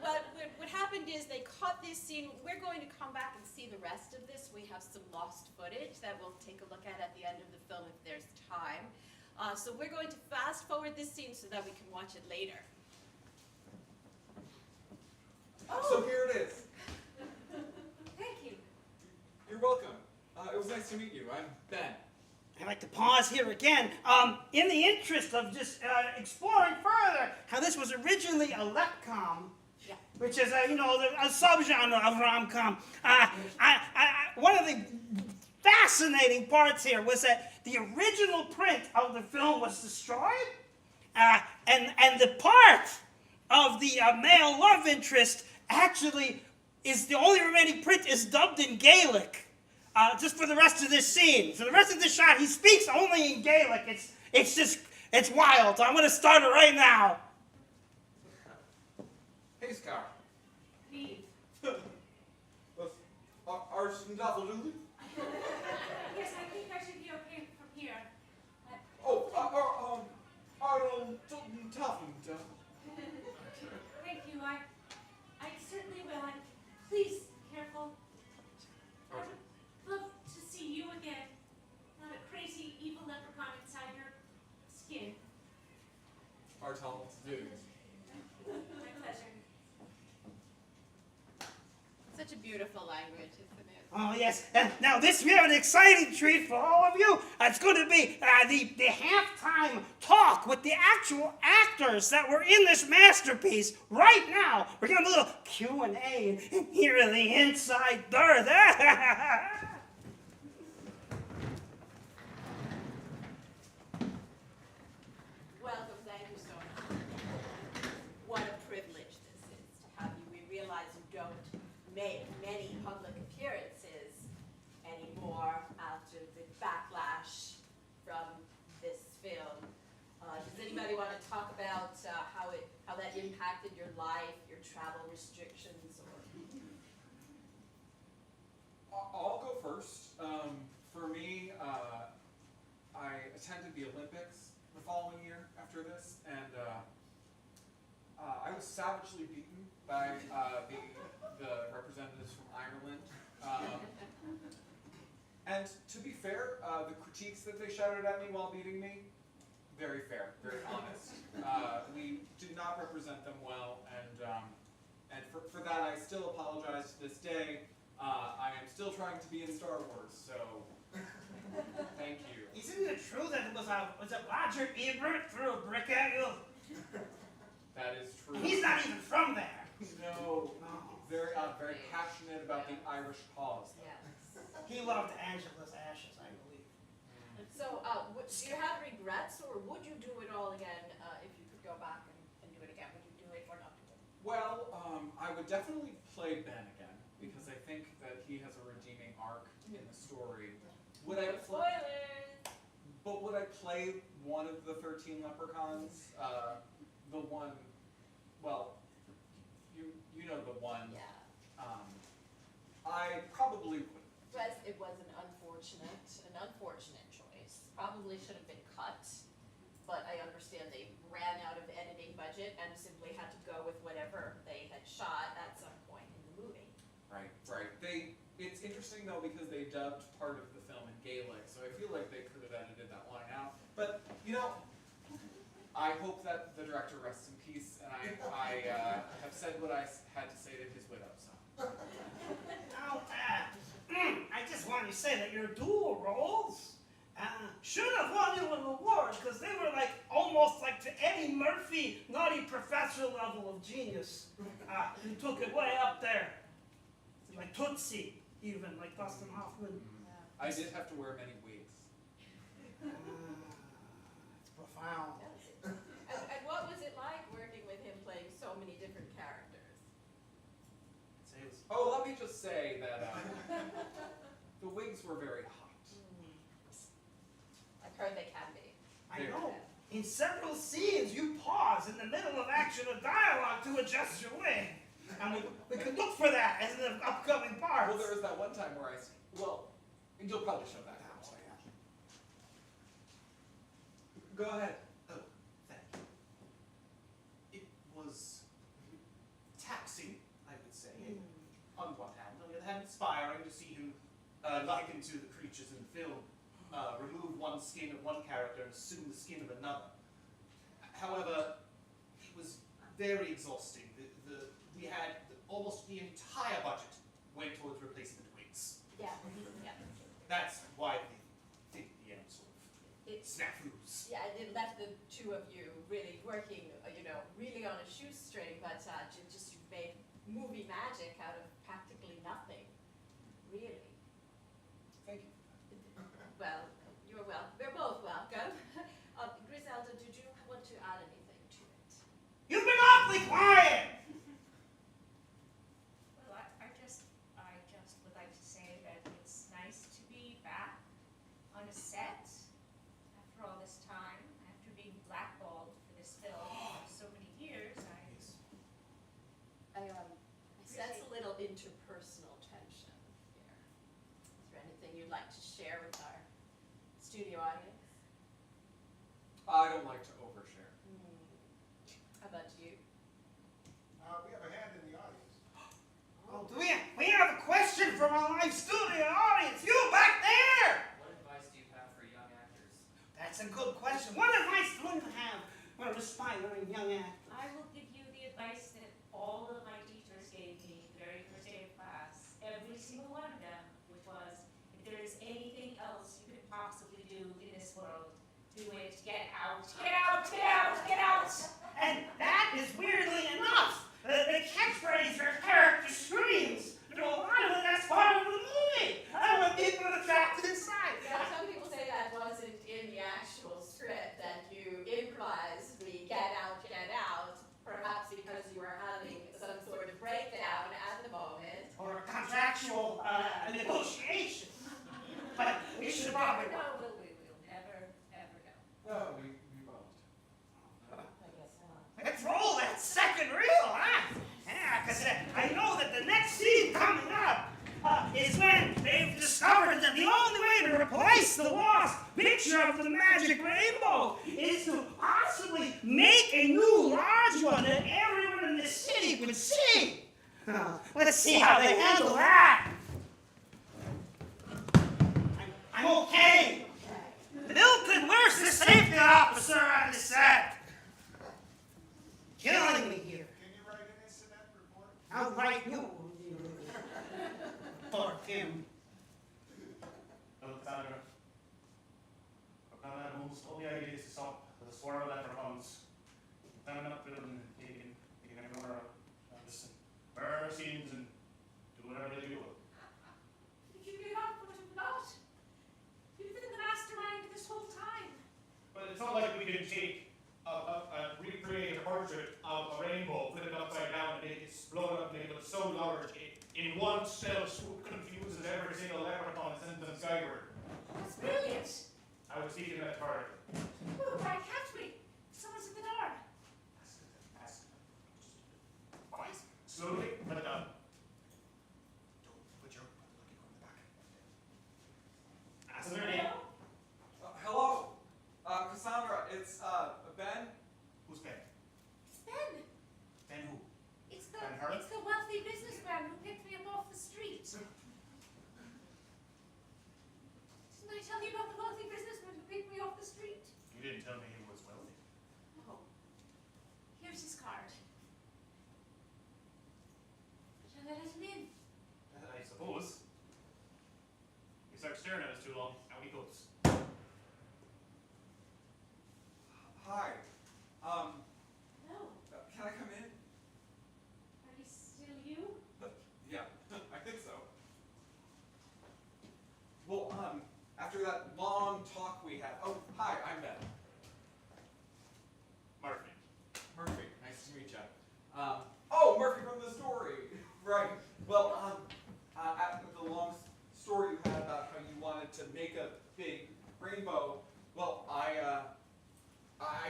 But what happened is they cut this scene. We're going to come back and see the rest of this. We have some lost footage that we'll take a look at the end of the film if there's time. So we're going to fast forward this scene so that we can watch it later. So here it is. Thank you. You're welcome. It was nice to meet you. I'm Ben. I'd like to pause here again, in the interest of just exploring further how this was originally a lepcom, which is a subgenre of rom-com. One of the fascinating parts here was that the original print of the film was destroyed, and the part of the male love interest actually is the only remaining print is dubbed in Gaelic. Just for the rest of this scene. For the rest of this shot, he speaks only in Gaelic. It's wild. I'm going to start it right now. Hey, Scar. Leave. Ars Ndafalulu? Yes, I think I should be okay from here. Oh, Arnold Taffinta. Thank you. I certainly will. And please, careful. I would love to see you again. Not a crazy, evil leprechaun inside your skin. Our talents do. My pleasure. Such a beautiful language, isn't it? Oh, yes. And now this we have an exciting treat for all of you. It's going to be the halftime talk with the actual actors that were in this masterpiece right now. We're going to have a little Q&A and hear the inside dirt. Welcome, thank you so much. What a privilege this is to have you. We realize you don't make many public appearances anymore after the backlash from this film. Does anybody want to talk about how that impacted your life, your travel restrictions, or? I'll go first. For me, I attended the Olympics the following year after this, and I was savagely beaten by the representatives from Ireland. And to be fair, the critiques that they shouted at me while beating me, very fair, very honest. We did not represent them well, and for that I still apologize to this day. I am still trying to be in Star Wars, so thank you. Isn't it true that was it Roger Ebert threw a brick at you? That is true. He's not even from there. No. Very passionate about the Irish cause. Yes. He loved Angela's ashes, I believe. So, do you have regrets, or would you do it all again if you could go back and do it again? Would you do it or not do it? Well, I would definitely play Ben again, because I think that he has a redeeming arc in the story. Would I play? Spoilers! But would I play one of the 13 leprechauns? The one, well, you know the one. Yeah. I probably would. It was an unfortunate choice. probably should have been cut, but I understand they ran out of editing budget and simply had to go with whatever they had shot at some point in the movie. Right, right. It's interesting though because they dubbed part of the film in Gaelic, so I feel like they could have edited that line out. But you know, I hope that the director rests in peace, and I have said what I had to say to his widow. So. Now, I just want to say that your dual roles should have won you an award because they were like almost like to Eddie Murphy, Nutty Professor level of genius. You took it way up there, like Tootsie, even like Dustin Hoffman. I did have to wear many wigs. It's profound. And what was it like working with him playing so many different characters? Oh, let me just say that the wigs were very hot. I've heard they can be. I know. In several scenes, you pause in the middle of action or dialogue to adjust your wig. And we could look for that as in the upcoming parts. Well, there was that one time where and you'll probably show that. Go ahead. Oh, thank you. It was taxing, I would say, on one hand. On the other hand, inspiring to see him likened to the creatures in the film. Remove one skin of one character and assume the skin of another. However, it was very exhausting. We had almost the entire budget went towards replacing the wigs. Yeah. That's why the end sort of snafus. Yeah, it left the two of you really working, really on a shoestring, but just made movie magic out of practically nothing. Really. Thank you. Well, you're welcome. We're both welcome. Griselda, did you want to add anything to it? You've been awfully quiet! Well, I just would like to say that it's nice to be back on a set after all this time, after being blackballed for this film for so many years. I sense a little interpersonal tension here. Is there anything you'd like to share with our studio audience? I don't like to overshare. How about you? We have a hand in the audience. Oh, we have a question from our live studio audience. You back there! What advice do you have for young actors? That's a good question. What advice do you have for aspiring young actors? I will give you the advice that all of my teachers gave me the very first day of class, every single one of them, which was, if there is anything else you could possibly do in this world, do it. Get out. Get out. Get out. Get out. And that is weirdly enough the catchphrase your character screams. A lot of it, that's part of the movie. I want people to trapped inside. Yeah, some people say that wasn't in the actual script, that you improvised the get out, perhaps because you were having some sort of breakdown at the moment. Or contractual negotiation. But we should probably... No, we'll never, ever know. No, we won't. I guess not. Let's roll that second reel, huh? Yeah, because I know that the next scene coming up is when they've discovered that the only way to replace the lost picture of the magic rainbow is to possibly make a new large one that everyone in the city could see. Let's see how they handle that. I'm okay. Milton, where's the safety officer on the set? Killing me here. Can you write an incident report? I'll write you. For him. Alexander, O'Connor moves all the ideas to stop the swarm of leprechauns. Climbing up building and taking everywhere out. Just murder scenes and do whatever they do. You give up, but you've not. You've been the mastermind this whole time. But it's not like we can take recreate a portrait of a rainbow, put it upside down, and make it explode up, make it so large it in one fell swoop confuses every single leprechaun and sends them skyward. That's brilliant. I was thinking that part. Oh, why can't we? Someone's at the door. Fine. Slowly, but don't put your lucky on the back. Ask their name. Hello? that long talk we had. Oh, hi, I'm Ben. Murphy. Murphy, nice to meet you. Oh, Murphy from the story. Right. Well, after the long story you had about how you wanted to make a big rainbow, well, I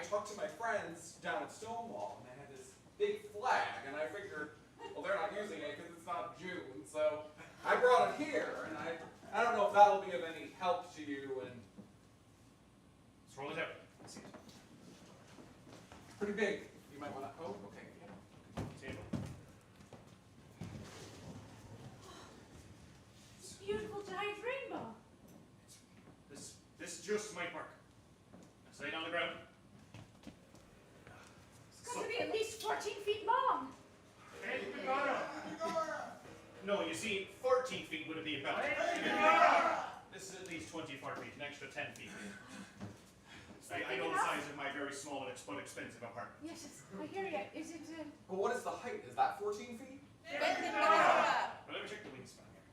talked to my friends down at Stonewall, and they had this big flag, and I figured, well, they're not using it because it's not June, so I brought it here, and I don't know if that'll be of any help to you, and Let's roll it out. Let's see it. it's pretty big. You might want to, oh, okay, yeah. Table. This beautiful giant rainbow. This just might work. Let's lay it on the ground. It's got to be at least 14 feet long. No, you see, 14 feet would be about. This is at least 24 feet, an extra 10 feet. I know the size of my very small but expensive apartment. Yes, I hear you. Is it? But what is the height? Is that 14 feet? Well, let me check the wingspan here.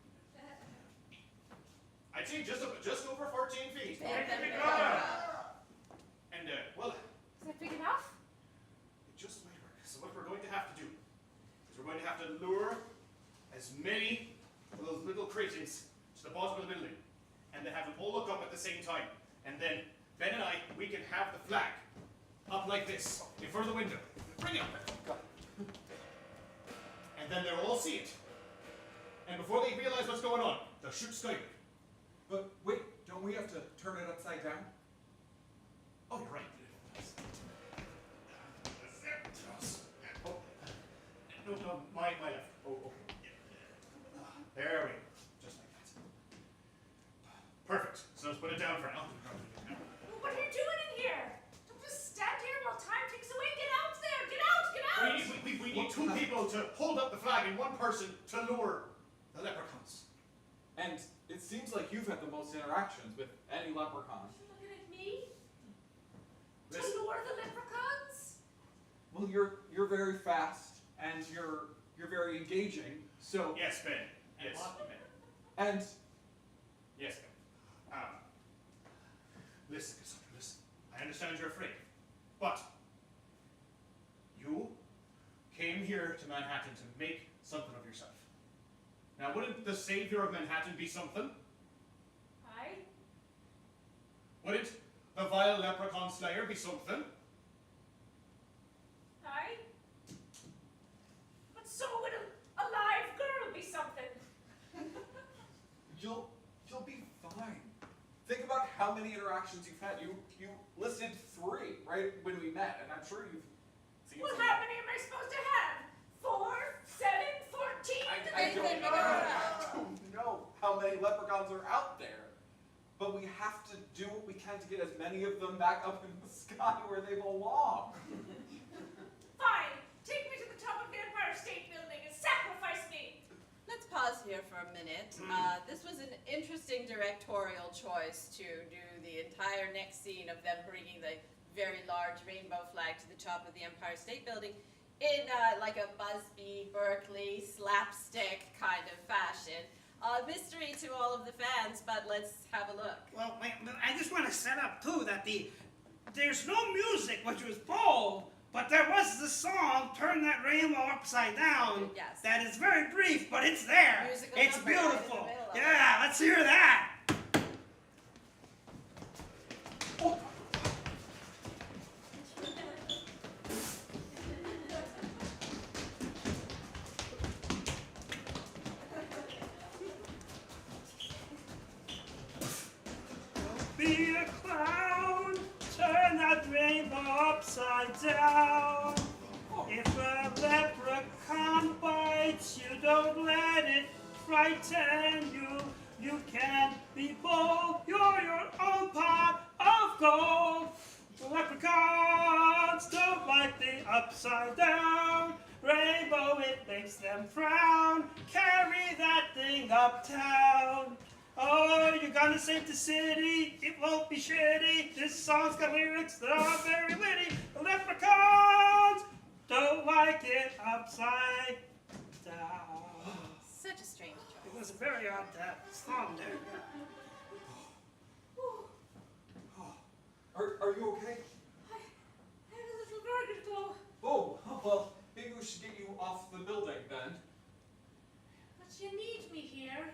I'd say just over 14 feet. And, well, Is that big enough? it just might work. So what we're going to have to do is we're going to have to lure as many of those little cretins to the bottom of the building, and then have them all look up at the same time. And then Ben and I, we can have the flag up like this in front of the window. Bring it up. And then they'll all see it. And before they realize what's going on, they'll shoot skyward. But wait, don't we have to turn it upside down? Oh, you're right. Oh, no, my left. Oh. There we go. Just like that. Perfect. So let's put it down for now. What are you doing in here? Don't just stand here while time ticks away. Get out there! Get out! Get out! We need two people to hold up the flag and one person to lure the leprechauns. And it seems like you've had the most interactions with any leprechaun. You're looking at me? To Listen. lure the leprechauns? Well, you're very fast and you're very engaging. So Yes, Ben. Yes. and Yes, Ben. Listen, Cassandra, listen. I understand you're afraid. But you came here to Manhattan to make something of yourself. Now, wouldn't the savior of Manhattan be something? Aye. Wouldn't the vile leprechaun slayer be something? Aye. But so would a live girl be something. you'll be fine. Think about how many interactions you've had. You listed 3 right when we met, and I'm sure you've seen Well, some. how many am I supposed to have? 4, 7, 14? I don't know how many leprechauns are out there, but we have to do what we can to get as many of them back up in the sky where they belong. Fine. Take me to the top of the Empire State Building and sacrifice me. Let's pause here for a minute. This was an interesting directorial choice to do the entire next scene of them bringing the very large rainbow flag to the top of the Empire State Building in like a Busby, Berkeley, slapstick kind of fashion. Mystery to all of the fans, but let's have a look. Well, I just want to set up, too, that there's no music, which was bold, but there was the song, Turn That Rainbow Upside Down, Yes. that is very brief, but it's there. Musical It's number right in the beautiful. middle of it. Yeah, let's hear that. Be a clown, turn that rainbow upside down. If a leprechaun bites you, don't let it frighten you. You can be bold, you're your own pot of gold. The leprechauns don't like the upside down rainbow, it makes them frown. Carry that thing uptown. Oh, you're gonna save the city, it won't be shitty. This song's got lyrics that are very witty. The leprechauns don't like it upside down. Such a strange choice. It was a very odd song there. are you okay? I had a little vertigo. Oh, well, maybe we should get you off the building then. But you need me here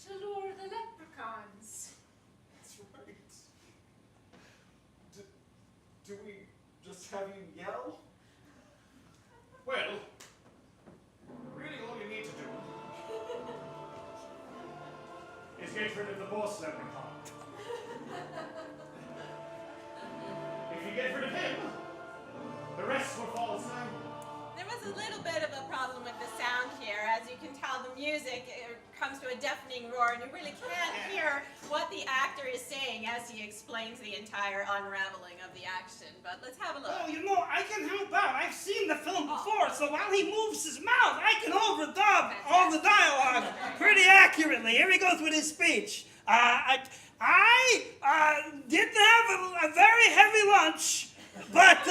to lure the leprechauns. That's right. Do we just have you yell? Well, really all you need to do is get rid of the boss leprechaun. If you get rid of him, the rest will fall aside. There was a little bit of a problem with the sound here. As you can tell, the music comes to a deafening roar, and you really can't hear what the actor is saying as he explains the entire unraveling of the action. But let's have a look. Oh, you know, I can help out. I've seen the film before, so while he moves his mouth, I can overdub all the dialogue pretty accurately. Here he goes with his speech. I didn't have a very heavy lunch, but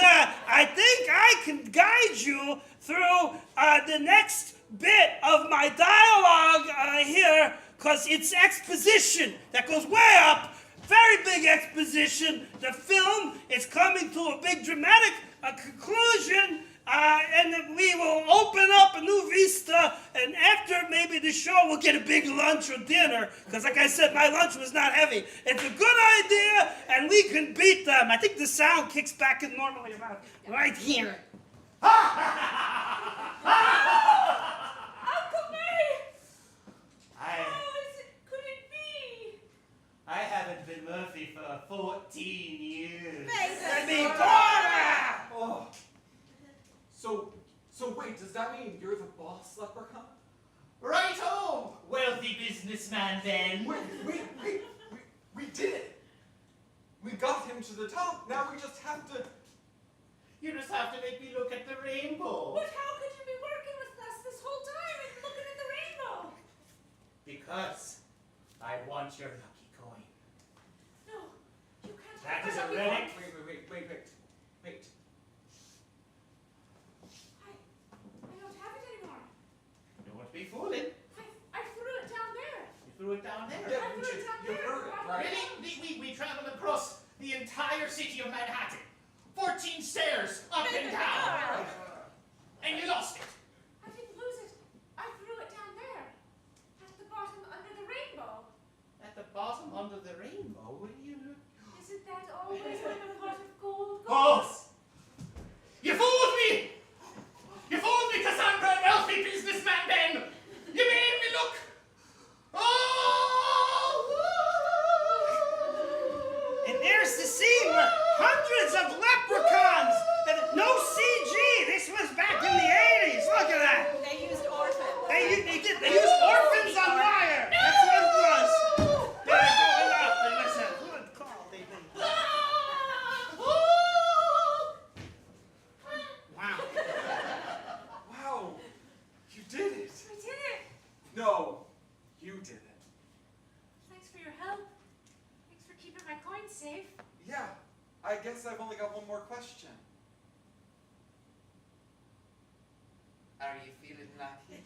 I think I can guide you through the next bit of my dialogue here, because it's exposition that goes way up. Very big exposition. The film is coming to a big dramatic conclusion, and then we will open up a new vista, and after maybe the show we'll get a big lunch or dinner, because like I said, my lunch was not heavy. It's a good idea, and we can beat them. I think the sound kicks back in normally about right here. Uncle May! I Could it be? haven't been Murphy for 14 years. Thanks, Oh. So wait, does that mean you're the boss leprechaun? Right home! Wealthy businessman, Ben. We did it! We got him to the top. Now we just have to... You just have to make me look at the rainbow. But how could you be working with us this whole time and looking at the rainbow? Because I want your lucky coin. No, you can't That have is my a lucky relic. coin. Wait. I don't have it anymore. Don't be fooling. I threw it down there. You threw it down there. Yeah, I threw it down you there. heard it, right? Really? We traveled across the entire city of Manhattan. 14 stairs up and down. And you lost it. I didn't lose it. I threw it down there. At the bottom under the rainbow. At the bottom under the rainbow? What do you know? Isn't that always when a pot of gold goes? Boss! You fooled me! You fooled me, Cassandra, a wealthy businessman, Ben! You made me look... And there's the scene where hundreds of leprechauns, and no CG, this was back in the 80s, look at that. They used orphans. They used orphans on wire. That's what it was. Hold up, and listen, good call, baby. Wow. Wow, you did it. I did it. No, you did it. Thanks for your help. Thanks for keeping my coins safe. Yeah, I guess I've only got one more question. Are you feeling lucky?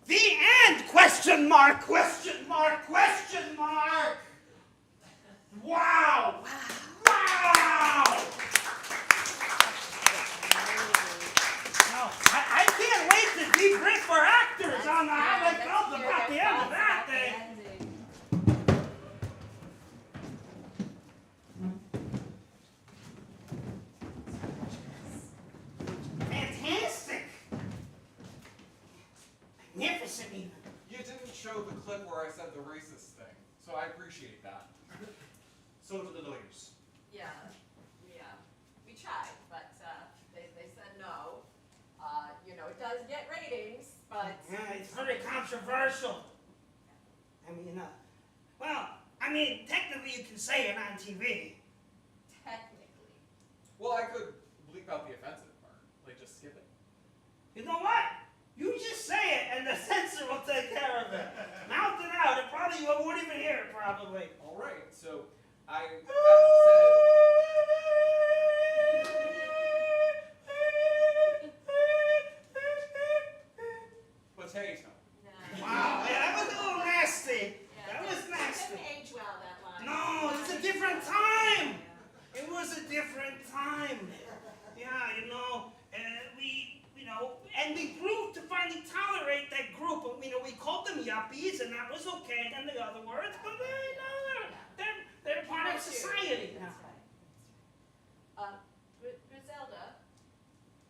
The end, question mark, question mark, question mark. Wow. Wow. No, I can't wait to debrief our actors on how they felt about the end of that thing. Fantastic. Magnificent even. You didn't show the clip where I said the racist thing, so I appreciate that. So to the lawyers. Yeah. We tried, but they said no. It does get ratings, but... Yeah, it's very controversial. I mean, technically you can say it on TV. Technically. Well, I could bleep out the offensive part. Like, just skip it. You know what? You just say it and the censor will take care of it. Mouth it out. You won't even hear it probably. All right, so I said potato. Wow, yeah, that was a little nasty. Yeah, That was nasty. It didn't age well, that line. No, it's a different time. It was was a different time. Yeah, and we grew to finally tolerate that group. We called them yuppies, and that was okay. Then the other words, but they're part of society now. Griselda,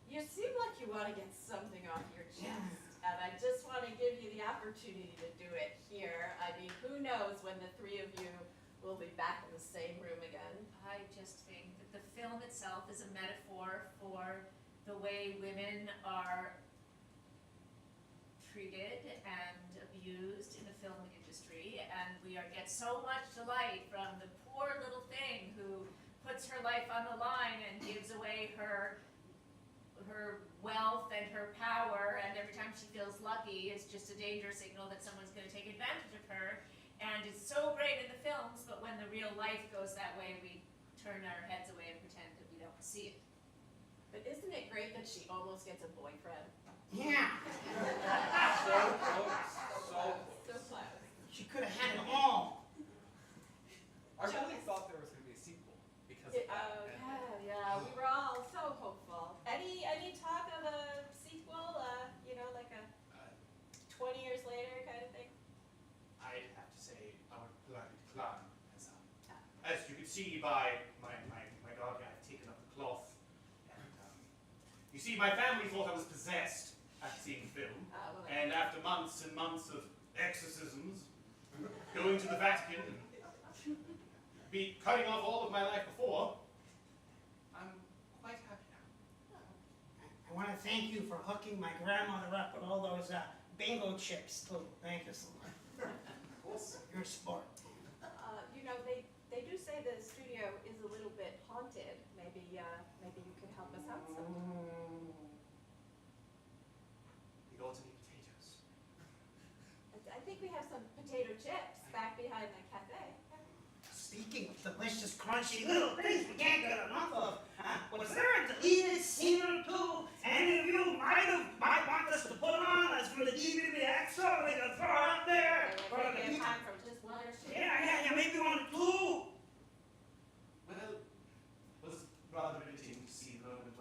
you seem like you want to get something off your chest, and I just want to give you the opportunity to do it here. I mean, who knows when the three of you will be back in the same room again. I just think that the film itself is a metaphor for the way women are treated and abused in the film industry, and we get so much delight from the poor little thing who puts her life on the line and gives away her wealth and her power, and every time she feels lucky, it's just a danger signal that someone's going to take advantage of her. And it's so great in the films, but when the real life goes that way, we turn our heads away and pretend that we don't see it. But isn't it great that she almost gets a boyfriend? Yeah. So close. She could have had it all. I really thought there was going to be a sequel because of that. Yeah, we were all so hopeful. Any talk of a sequel, like a 20 years later kind of thing? I'd have to say I would gladly decline. As you can see by my dog, I've taken up the cloth. And you see, my family thought I was possessed after seeing the film. And after months and months of exorcisms, going to the Vatican, and cutting off all of my life before, I'm quite happy now. I want to thank you for hooking my grandmother up with all those bingo chips, too. Thank you so much. You're a sport. They do say the studio is a little bit haunted. Maybe you can help us out sometime. You got any potatoes? I think we have some potato chips back behind the cafe. Speaking of delicious, crunchy little things we can't get enough of, was there a deleted scene or two any of you might want us to put on as from the DVD extra? We can throw it up there. Maybe time for just one or two. Yeah, maybe one or two. Well, it was rather riveting to see the moment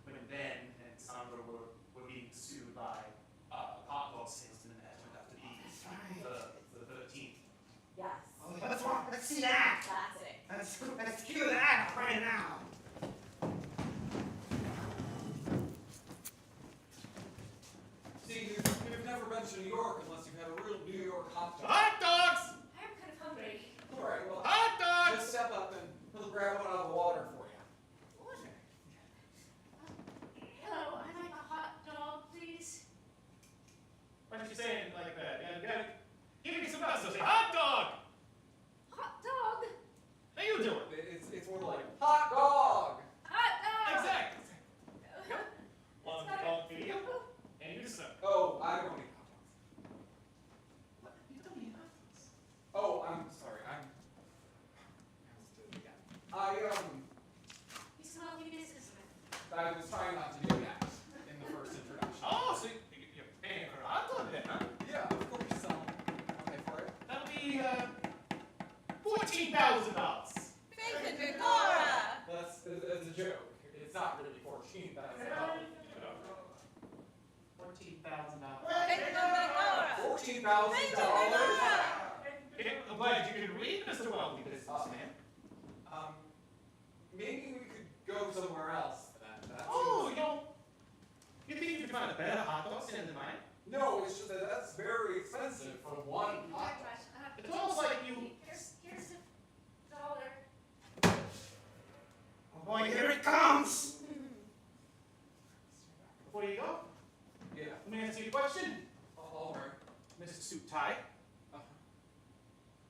when Ben and Sandra were being pursued by a hot dog salesman that turned out to be the 13th. Yes. Let's see that. Classic. Let's cue that up right now. See, you've never been to New York unless you've had a real New York hot dog. Hot dogs! I'm kind of hungry. All right, well, Hot dogs! just step up and he'll grab one out of the water for you. Water. Hello, I'd like a hot dog, please. Why don't you say it like that? Give me some gusto. Say hot dog! Hot dog? How you doing? It's more like hot dog. Hot dog! Exactly. One dog for you, and you, sir. Oh, I don't eat hot dogs. What? You don't eat hot dogs? Oh, I'm sorry. You smell like a businessman. I was trying not to do that in the first introduction. Oh, so you're paying for a hot dog then, huh? Yeah, of course. I'll pay for it. That'll be $14,000. Faith and Gagora! That's a joke. It's not really $14,000. $14,000. $14,000. I'm glad you can read, Mr. Wealthy Businessman. Maybe we could go somewhere else. Oh, you think you could find a better hot dog stand than mine? No, it's just that's very expensive for one hot dog. It's almost like you. Here's $1. Oh boy, here it comes. Before you go, Yeah. let me ask you a question. All right. Mr. Suit Tie.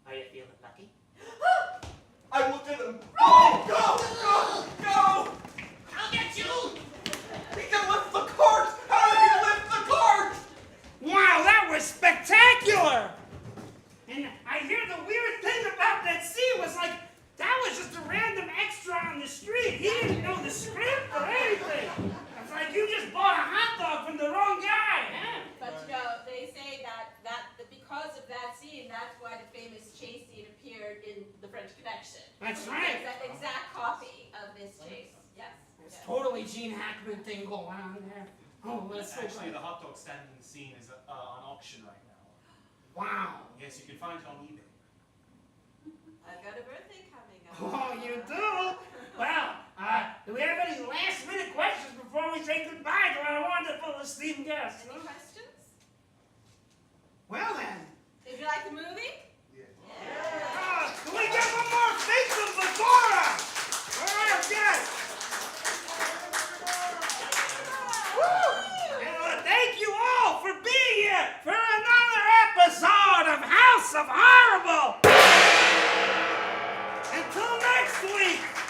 Are you feeling lucky? I looked at him. Go! I'll get you! He can lift the cart! How did he lift the cart? Wow, that was spectacular! And I hear the weird thing about that scene was like, that was just a random extra on the street. He didn't know the script or anything. It's like you just bought a hot dog from the wrong guy, huh? But they say that because of that scene, that's why the famous chase scene appeared in The French Connection. perfection. That's It's right. An exact copy of Miss Chase. Yes. It's yes. totally Gene Hackman thing going on there. Oh, that's so Actually, great. the hot dog standing scene is on auction right now. Wow. Yes, you can find it on eBay. I've got a birthday coming up. Oh, you do? Well, do we have any last minute questions before we say goodbye to our wonderful esteemed guests? Any questions? Well then. Did you like the movie? Can we get one more face of Fedora? All right, yes. Woo! And thank you all for being here for another episode of House of Horrible. Until next week.